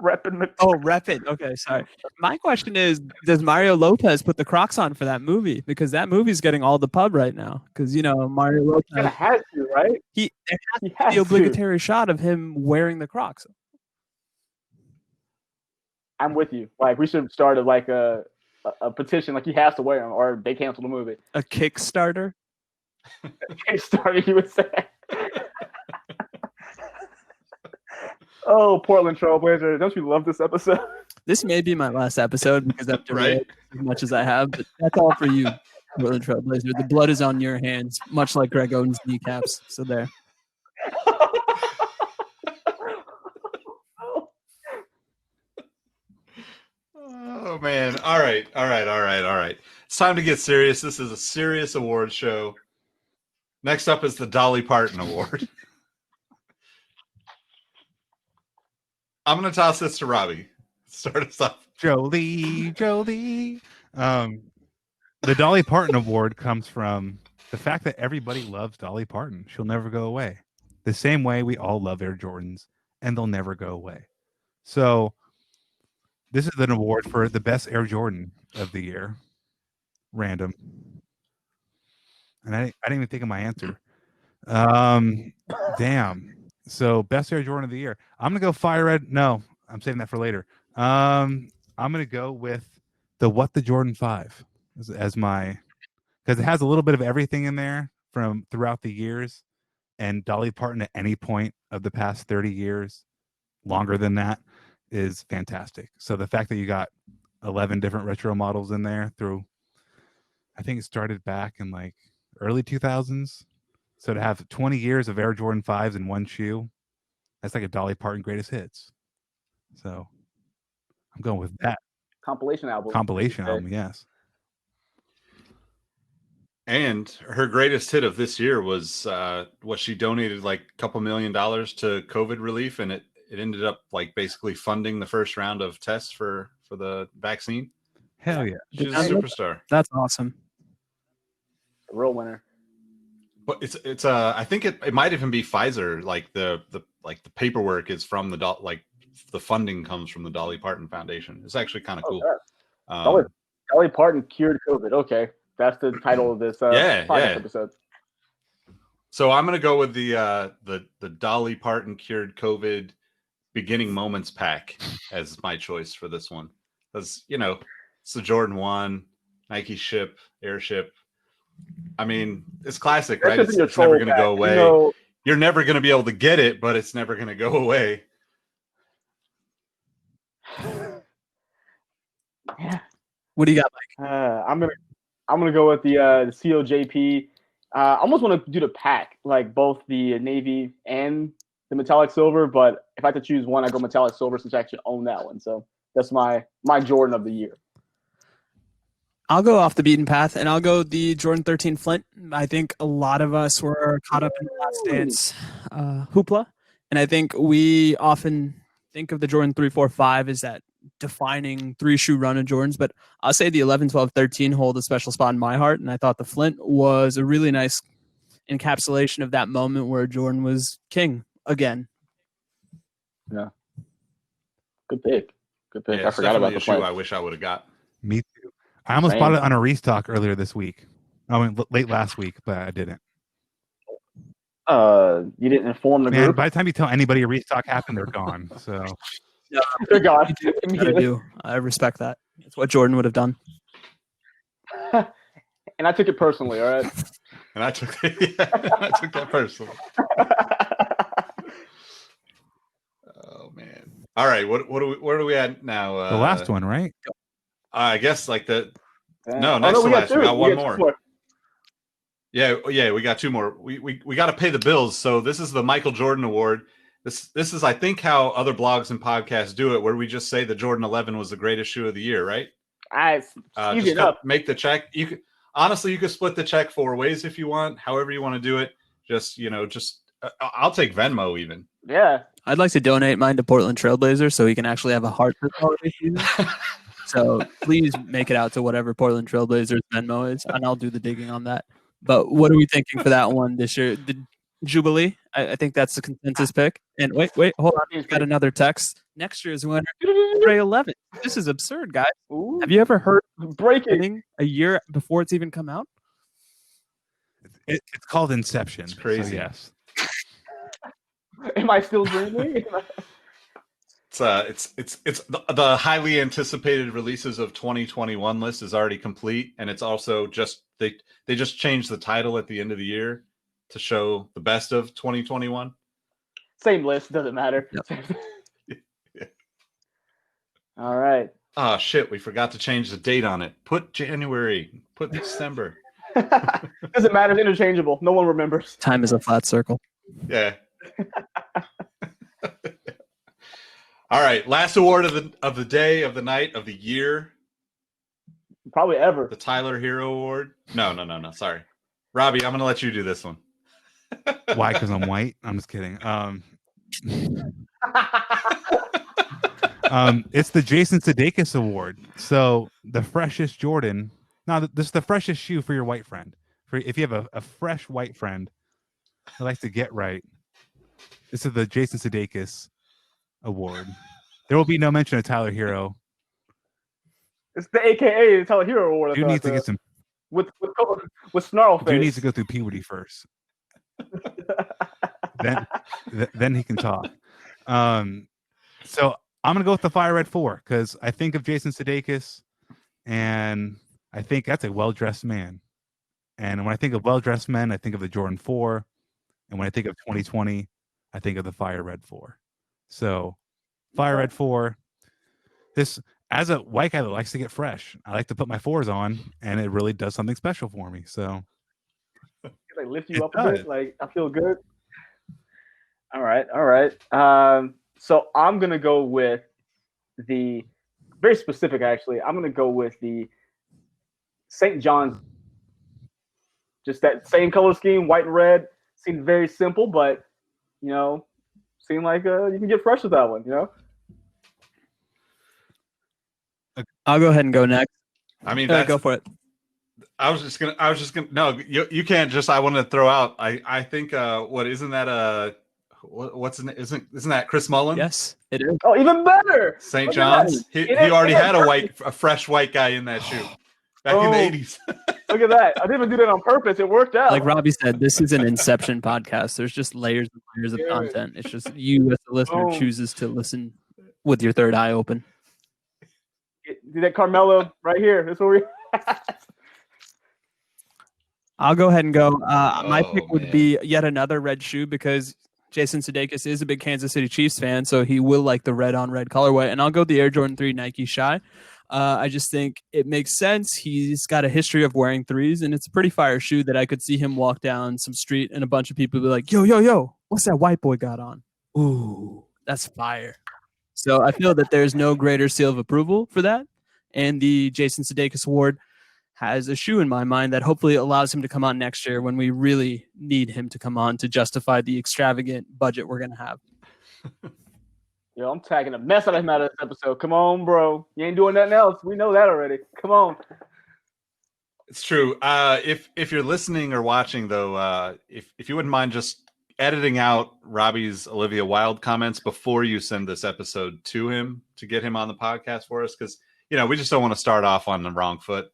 repping the. Oh, rep it. Okay, sorry. My question is, does Mario Lopez put the Crocs on for that movie? Because that movie's getting all the pub right now. Because, Mario Kind of Lopez, has to, right? there He has has the to. obligatory shot of him wearing the Crocs. I'm with you. Like we should start a petition. Like he has to wear them, or they cancel the movie. A Kickstarter? Kickstarter, you would say. Oh, Portland Trailblazer! Don't you love this episode? This may be my last episode because I've Right. derailed as much as I have, but that's all for you, Portland Trailblazer. The blood is on your hands, much like Greg Oden's kneecaps. So there. Oh man. All right. It's time to get serious. This is a serious award show. Next up is the Dolly Parton Award. I'm gonna toss this to Robbie. Start us off. Jolie. The Dolly Parton Award comes from the fact that everybody loves Dolly Parton. She'll never go away. The same way we all love Air Jordans, and they'll never go away. So this is an award for the best Air Jordan of the year. Random. And I didn't even think of my answer. Damn. So best Air Jordan of the year. I'm gonna go Fire Red. No, I'm saving that for later. I'm gonna go with the What the Jordan 5 as my, because it has a little bit of everything in there from throughout the years, and Dolly Parton at any point of the past 30 years, longer than that, is fantastic. So the fact that you got 11 different retro models in there through, I think it started back in like early 2000s. So to have 20 years of Air Jordan 5s in one shoe, That's like a Dolly Parton greatest hits. So I'm going with that Compilation album. compilation album. Yes. And her greatest hit of this year was what she donated like a couple $1 million to COVID relief, and it ended up like basically funding the first round of tests for the vaccine. Hell yeah. She's a superstar. That's awesome. A real winner. But it's I think it might even be Pfizer. Like the paperwork is from the funding comes from the Dolly Parton Foundation. It's actually kind of cool. Dolly Parton cured COVID. Okay, that's the title of this podcast episode. So I'm gonna go with the Dolly Parton cured COVID beginning moments pack as my choice for this one, because it's the Jordan 1 Nike Airship. I mean, it's classic, right? It's never going to go away. You're never going to be able to get it, but it's never going to go away. Yeah. What do you got, Mike? I'm gonna go with the COJP. I almost want to do the pack, like both the navy and the metallic silver. But if I had to choose one, I go metallic silver since I actually own that one. So that's my Jordan of the year. I'll go off the beaten path, and I'll go the Jordan 13 Flint. I think a lot of us were caught up in the Last Dance hoopla, and I think we often think of the Jordan 3, 4, 5 as that defining 3-shoe run of Jordans, but I'll say the 11, 12, 13 hold a special spot in my heart, and I thought the Flint was a really nice encapsulation of that moment where Jordan was king again. Yeah. Good pick. Yeah, I forgot about the shoe Flint. I wish I would have got. Me too. I almost bought it on a restock earlier this week. I mean, late last week, but I didn't. You didn't inform the group? By the time you tell anybody a restock happened, they're gone. So yeah, they're gone. I respect that. It's what Jordan would have done. And I took it personally, all right? And I took that personally. Oh man. All right, where are we at now? The last one, right? I guess like the next to last. We got one more. Yeah, we got two more. We got to pay the bills. So this is the Michael Jordan Award. This is, I think, how other blogs and podcasts do it, where we just say the Jordan 11 was the greatest shoe of the year, right? Make the check. You could split the check 4 ways if you want. However you want to do it. I'll take Venmo even. Yeah, I'd like to donate mine to Portland Trailblazers so he can actually have a heart this holiday season. So please make it out to whatever Portland Trailblazers Venmo is, and I'll do the digging on that. But what are we thinking for that one this year? The Jubilee? I think that's the consensus pick. And wait, hold on. We've got another text. Next year's winner, Ray 11. This is absurd, guys. Ooh. Have you ever heard breaking a year before it's even come out? It's called Inception. It's crazy. So yes. Am I still dreaming? It's the highly anticipated releases of 2021 list is already complete, and it's also just they just changed the title at the end of the year to show the best of 2021. Same list, doesn't matter. Yep. Yeah. All right. Oh shit, we forgot to change the date on it. Put January, put December. Doesn't matter, it's interchangeable. No one remembers. Time is a flat circle. Yeah. All right, last award of the day, of the night, of the year. Probably ever. The Tyler Hero Award. No. Sorry, Robbie. I'm gonna let you do this one. Why? Because I'm white. I'm just kidding. It's the Jason Sudeikis Award. So the freshest Jordan. Now, this is the freshest shoe for your white friend. If you have a fresh white friend who likes to get right, this is the Jason Sudeikis Award. There will be no mention of Tyler Hero. It's the AKA Tyler Hero Award. You need to get some with snarl face. You need to go through puberty first. then he can talk. So I'm gonna go with the Fire Red 4 because I think of Jason Sudeikis, and I think that's a well-dressed man. And when I think of well-dressed men, I think of the Jordan 4, and when I think of 2020, I think of the Fire Red 4. So Fire Red 4. This, as a white guy that likes to get fresh, I like to put my 4s on, and it really does something special for me. So like lift you up a bit. Like I feel good. All right. So I'm gonna go with the very specific. Actually, I'm gonna go with the St. John's. Just that same color scheme, white and red. Seemed very simple, but seemed like you can get fresh with that one. I'll go ahead and go next. I mean, Go for it. I was just gonna. No, you can't. Just I want to throw out. I think. What isn't that? What's isn't that Chris Mullen? Yes, it is. Oh, even better. St. John's. He already had a fresh white guy in that shoe back in the 80s. Look at that. I didn't even do that on purpose. It worked out. Like Robbie said, this is an Inception podcast. There's just layers and layers of content. It's just you as the listener chooses to listen with your third eye open. Do that Carmelo right here. That's what we. I'll go ahead and go. My pick would be yet another red shoe because Jason Sudeikis is a big Kansas City Chiefs fan, so he will like the red on red colorway. And I'll go the Air Jordan 3 Nike Shy. I just think it makes sense. He's got a history of wearing threes, and it's a pretty fire shoe that I could see him walk down some street and a bunch of people be like, yo, what's that white boy got on? Ooh, that's fire. So I feel that there's no greater seal of approval for that. And the Jason Sudeikis Award has a shoe in my mind that hopefully allows him to come on next year when we really need him to come on to justify the extravagant budget we're going to have. Yo, I'm tagging a mess out of him out of this episode. Come on, bro. You ain't doing nothing else. We know that already. Come on. It's true. If you're listening or watching, though, if you wouldn't mind just editing out Robbie's Olivia Wilde comments before you send this episode to him to get him on the podcast for us, because we just don't want to start off on the wrong foot.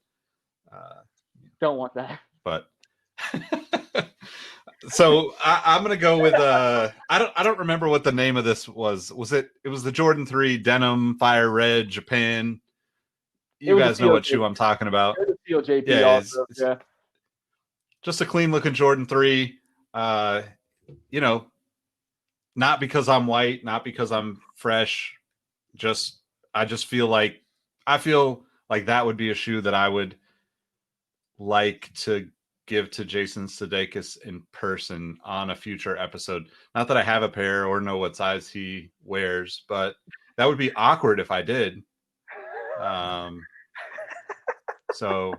Don't want that. But so I'm gonna go with I don't remember what the name of this was. It was the Jordan 3 denim fire red Japan. You guys know what shoe I'm talking about. It was COJP yeah, also. Yeah. Just a clean looking Jordan 3. Not because I'm white, not because I'm fresh. I feel like that would be a shoe that I would like to give to Jason Sudeikis in person on a future episode. Not that I have a pair or know what size he wears, but that would be awkward if I did. So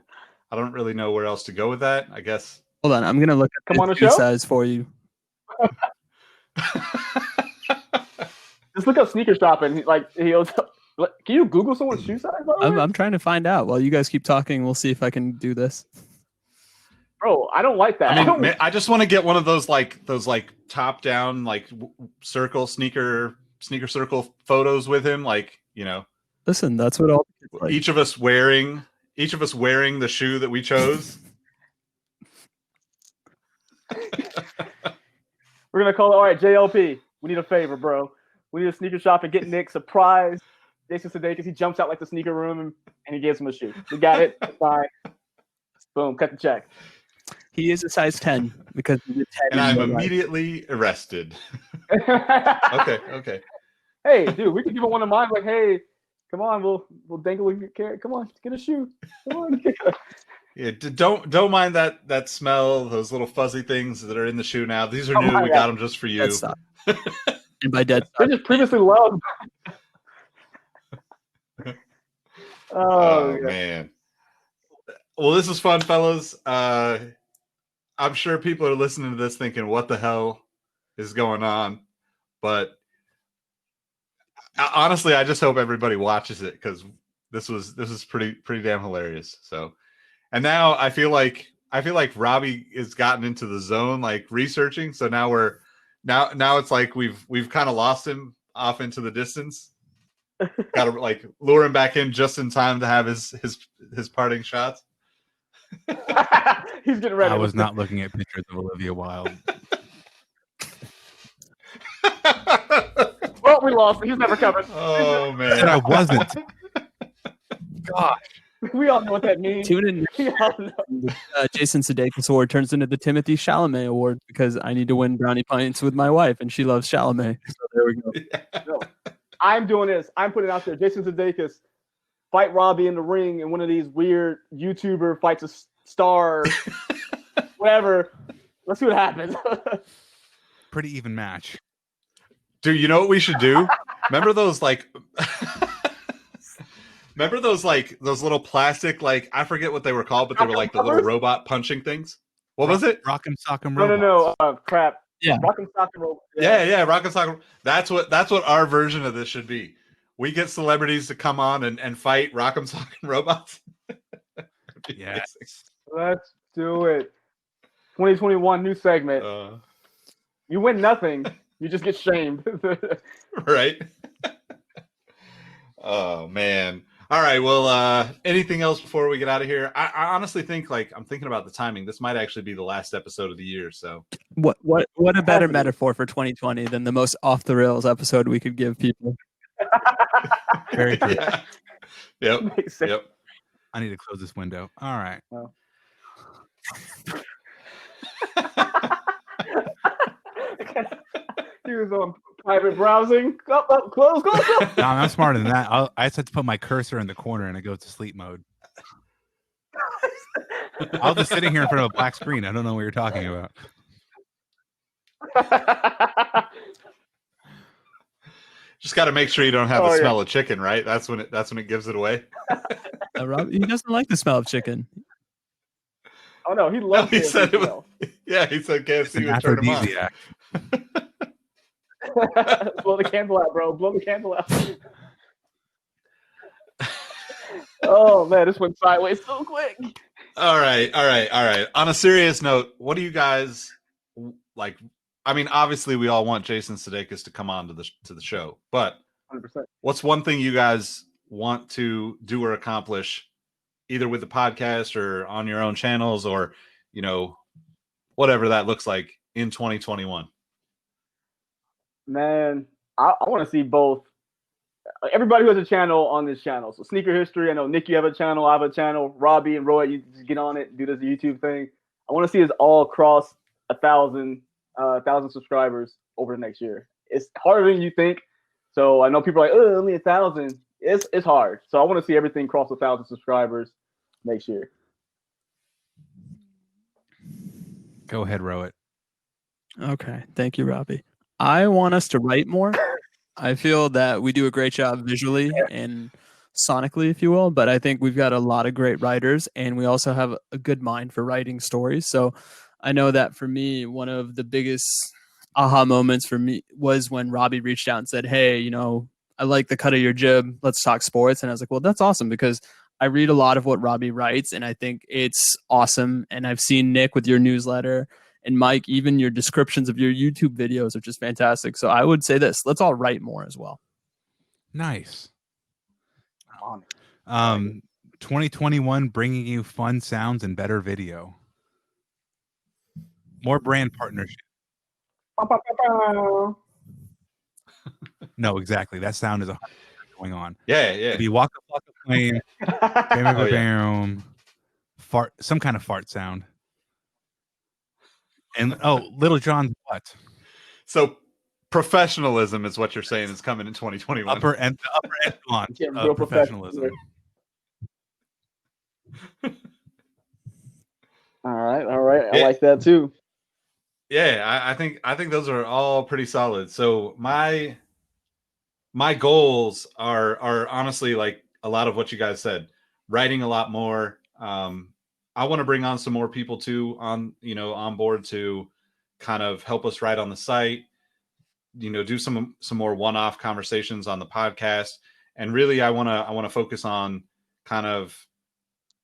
I don't really know where else to go with that. I guess. Hold on, I'm gonna look at the shoe size for you. Just look up sneaker shopping. Can you Google someone's shoe size? I'm trying to find out. While you guys keep talking, we'll see if I can do this. Bro, I don't like that. I just want to get one of those top down circle sneaker circle photos with him. Listen, that's what all like. Each of us wearing the shoe that we chose. We're gonna call it. All right, JLP. We need a favor, bro. We need a sneaker shop and get Nick surprise. Jason Sudeikis, he jumps out like the sneaker room and he gives him a shoe. We got it. Bye. Boom. Cut the check. He is a size 10 because he's a 10. And I'm immediately arrested. Okay. Hey, dude, we can give him one of mine. Like, hey, come on, we'll dangle with your carrot. Come on, get a shoe. Come on. Yeah, don't mind that smell. Those little fuzzy things that are in the shoe now. These are new. We got them just for you. And by dead, they're just previously loved. Oh man. Well, this is fun, fellas. I'm sure people are listening to this thinking, what the hell is going on? But honestly, I just hope everybody watches it because this is pretty damn hilarious. So, and now I feel like Robbie has gotten into the zone, researching. So now now it's like we've kind of lost him off into the distance. Got to lure him back in just in time to have his parting shots. He's getting ready. I was not looking at pictures of Olivia Wilde. Well, we lost. He's never coming. Oh man, and I wasn't. Gosh, we all know what that means. Tune in. Jason Sudeikis Award turns into the Timothy Chalamet Award because I need to win brownie pints with my wife, and she loves Chalamet. So there we go. No, I'm doing this. I'm putting it out there. Jason Sudeikis fight Robbie in the ring, and one of these weird YouTuber fights a star, whatever. Let's see what happens. Pretty even match. Dude, you know what we should do? Remember those like remember those like those little plastic, like I forget what they were called, but they were like the little robot punching things. What was it? Rock'em Sock'em No, Robots. crap. Yeah. Rock'em Sock'em Robots. Yeah, Rocket Soccer. That's what our version of this should be. We get celebrities to come on and fight Rock'em Sock'em Robots. Yes. Let's do it. 2021 new segment. You win nothing. You just get shamed. Right. Oh man. All right. Well, anything else before we get out of here? I honestly think, like, I'm thinking about the timing. This might actually be the last episode of the year. So What a better metaphor for 2020 than the most off the rails episode we could give people. Very true. yeah. Yep. Makes sense. Yep. I need to close this window. All right. Oh. He was on private browsing. Close. No, I'm smarter than that. I just have to put my cursor in the corner and it goes to sleep mode. I'll just sitting here in front of a black screen. I don't know what you're talking about. Just got to make sure you don't have the smell of chicken, right? That's when it gives it away. Rob, he doesn't like the smell of chicken. Oh no, he loves he said it was, yeah, he said KFC would turn him on. Blow the candle out, bro. Blow the candle out. Oh man, this went sideways so quick. All right. On a serious note, what do you guys like? I mean, obviously, we all want Jason Sudeikis to come on to the show, but 100%. What's one thing you guys want to do or accomplish, either with the podcast or on your own channels, or whatever that looks like in 2021? Man, I want to see both. Everybody who has a channel on this channel. So Sneaker History, I know Nick, you have a channel, I have a channel. Robbie and Rohit, you just get on it, do this YouTube thing. I want to see us all cross 1,000 subscribers over the next year. It's harder than you think. So I know people are like, oh, only 1,000. It's hard. So I want to see everything cross 1,000 subscribers next year. Go ahead, Rohit. Okay. Thank you, Robbie. I want us to write more. I feel that we do a great job visually and sonically, if you will, but I think we've got a lot of great writers, and we also have a good mind for writing stories. So I know that for me, one of the biggest aha moments for me was when Robbie reached out and said, hey, I like the cut of your jib. Let's talk sports. And I was like, well, that's awesome, because I read a lot of what Robbie writes, and I think it's awesome. And I've seen Nick with your newsletter, and Mike, even your descriptions of your YouTube videos are just fantastic. So I would say this, let's all write more as well. Nice. 2021 bringing you fun sounds and better video. More brand partnership. No, exactly. That sound is 100% going on. Yeah. If you walk a plane, fart, some kind of fart sound. And Little John's butt. So professionalism is what you're saying is coming in 2021. Upper echelon of professionalism. All right. I like that too. Yeah, I think those are all pretty solid. So my goals are honestly like a lot of what you guys said. Writing a lot more. I want to bring on some more people too on board to kind of help us write on the site. Do some more one-off conversations on the podcast, and really I want to focus on kind of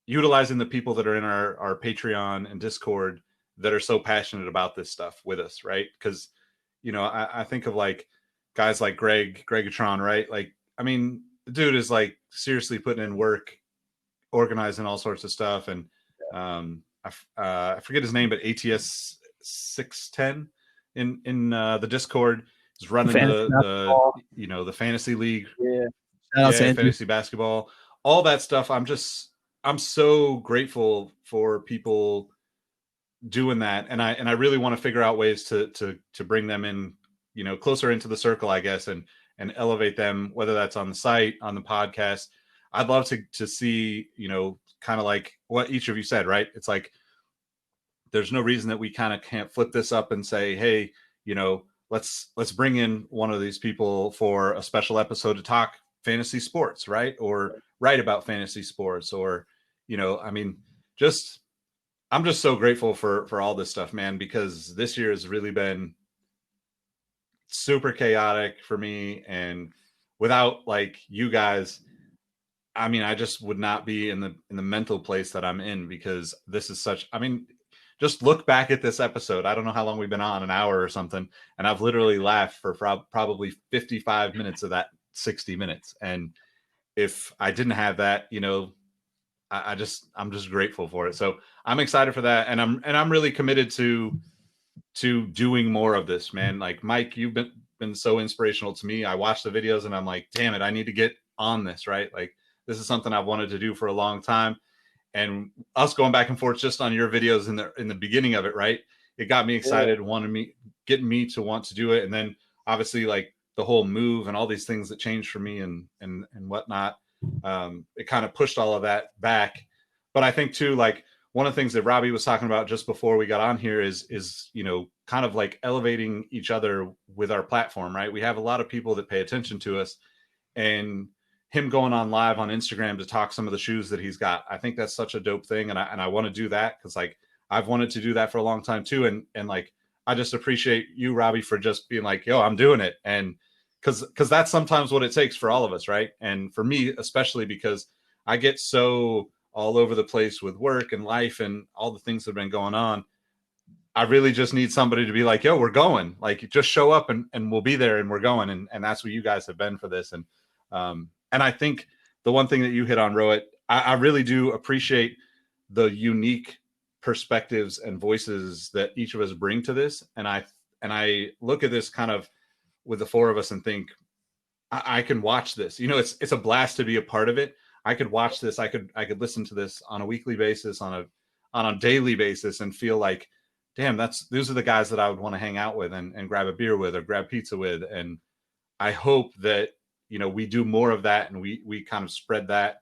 utilizing the people that are in our Patreon and Discord that are so passionate about this stuff with us, right? Because I think of like guys like Gregatron, right? Like, I mean, the dude is like seriously putting in work, organizing all sorts of stuff, and I forget his name, but ATS 610 in the Discord is running the fantasy league, fantasy basketball, all that stuff. I'm so grateful for people doing that, and I really want to figure out ways to bring them in, closer into the circle, I guess, and elevate them, whether that's on the site, on the podcast. I'd love to see, kind of like what each of you said, right? It's like there's no reason that we kind of can't flip this up and say, hey, let's bring in one of these people for a special episode to talk fantasy sports, right? Or write about fantasy sports, or, I mean, I'm just so grateful for all this stuff, man, because this year has really been super chaotic for me. And without like you guys, I mean, I just would not be in the mental place that I'm in, because this is such, I mean, just look back at this episode. I don't know how long we've been on, an hour or something. And I've literally laughed for probably 55 minutes of that 60 minutes. And if I didn't have that, I'm just grateful for it. So I'm excited for that. And I'm really committed to doing more of this, man. Like Mike, you've been so inspirational to me. I watch the videos and I'm like, damn it, I need to get on this, right? Like this is something I've wanted to do for a long time. And us going back and forth just on your videos in the beginning of it, right? It got me excited, getting me to want to do it. And then obviously like the whole move and all these things that changed for me and whatnot. It kind of pushed all of that back. But I think too, like one of the things that Robbie was talking about just before we got on here is kind of like elevating each other with our platform, right? We have a lot of people that pay attention to us, and him going on live on Instagram to talk some of the shoes that he's got. I think that's such a dope thing. And I want to do that, because like I've wanted to do that for a long time too. And like, I just appreciate you, Robbie, for just being like, yo, I'm doing it. And because that's sometimes what it takes for all of us, right? And for me, especially because I get so all over the place with work and life and all the things that have been going on. I really just need somebody to be like, yo, we're going. Like, just show up and we'll be there and we're going. And that's what you guys have been for this. And I think the one thing that you hit on, Rohit, I really do appreciate the unique perspectives and voices that each of us bring to this. And I look at this kind of with the four of us and think, I can watch this. It's a blast to be a part of it. I could watch this. I could listen to this on a weekly basis, on a daily basis, and feel like, damn, those are the guys that I would want to hang out with and grab a beer with or grab pizza with. And I hope that, we do more of that, and we kind of spread that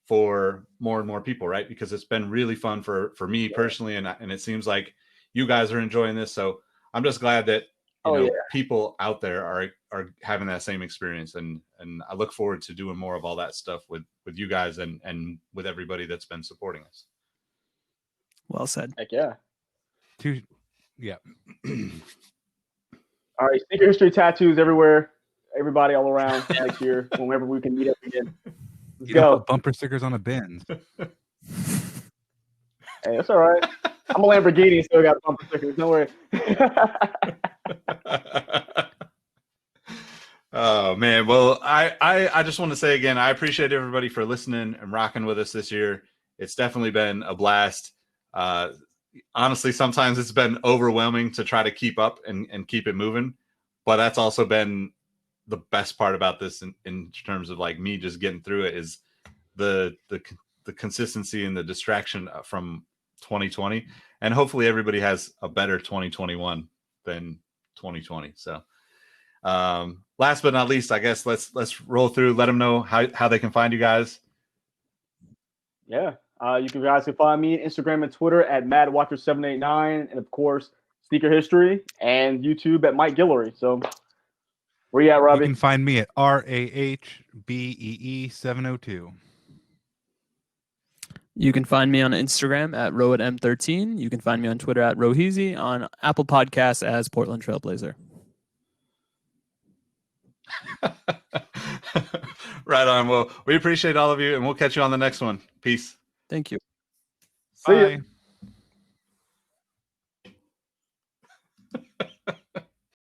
for more and more people, right? Because it's been really fun for me personally. And it seems like you guys are enjoying this. So I'm just glad that, people out there are having that same experience. And I look forward to doing more of all that stuff with you guys and with everybody that's been supporting us. Well said. Heck yeah. Yeah. All right. Sneaker history tattoos everywhere. Everybody all around next year, whenever we can meet up again. Let's go. Put bumper stickers on a Benz. Hey, that's all right. I'm a Lamborghini, still got bumper stickers. Don't worry. Oh man. Well, I just want to say again, I appreciate everybody for listening and rocking with us this year. It's definitely been a blast. Honestly, sometimes it's been overwhelming to try to keep up and keep it moving, but that's also been the best part about this in terms of like me just getting through it, is the consistency and the distraction from 2020. And hopefully everybody has a better 2021 than 2020. So last but not least, I guess let's roll through, let them know how they can find you guys. Yeah. You guys can find me on Instagram and Twitter at MadWatcher789, and of course Sneaker History, and YouTube at Mike Guillory. So where you at, Robbie? You can find me at RAHBEE702. You can find me on Instagram at RohitM13. You can find me on Twitter at Roheezy, on Apple Podcasts as Portland Trailblazer. Right on. Well, we appreciate all of you, and we'll catch you on the next one. Peace. Thank you. See ya. Bye.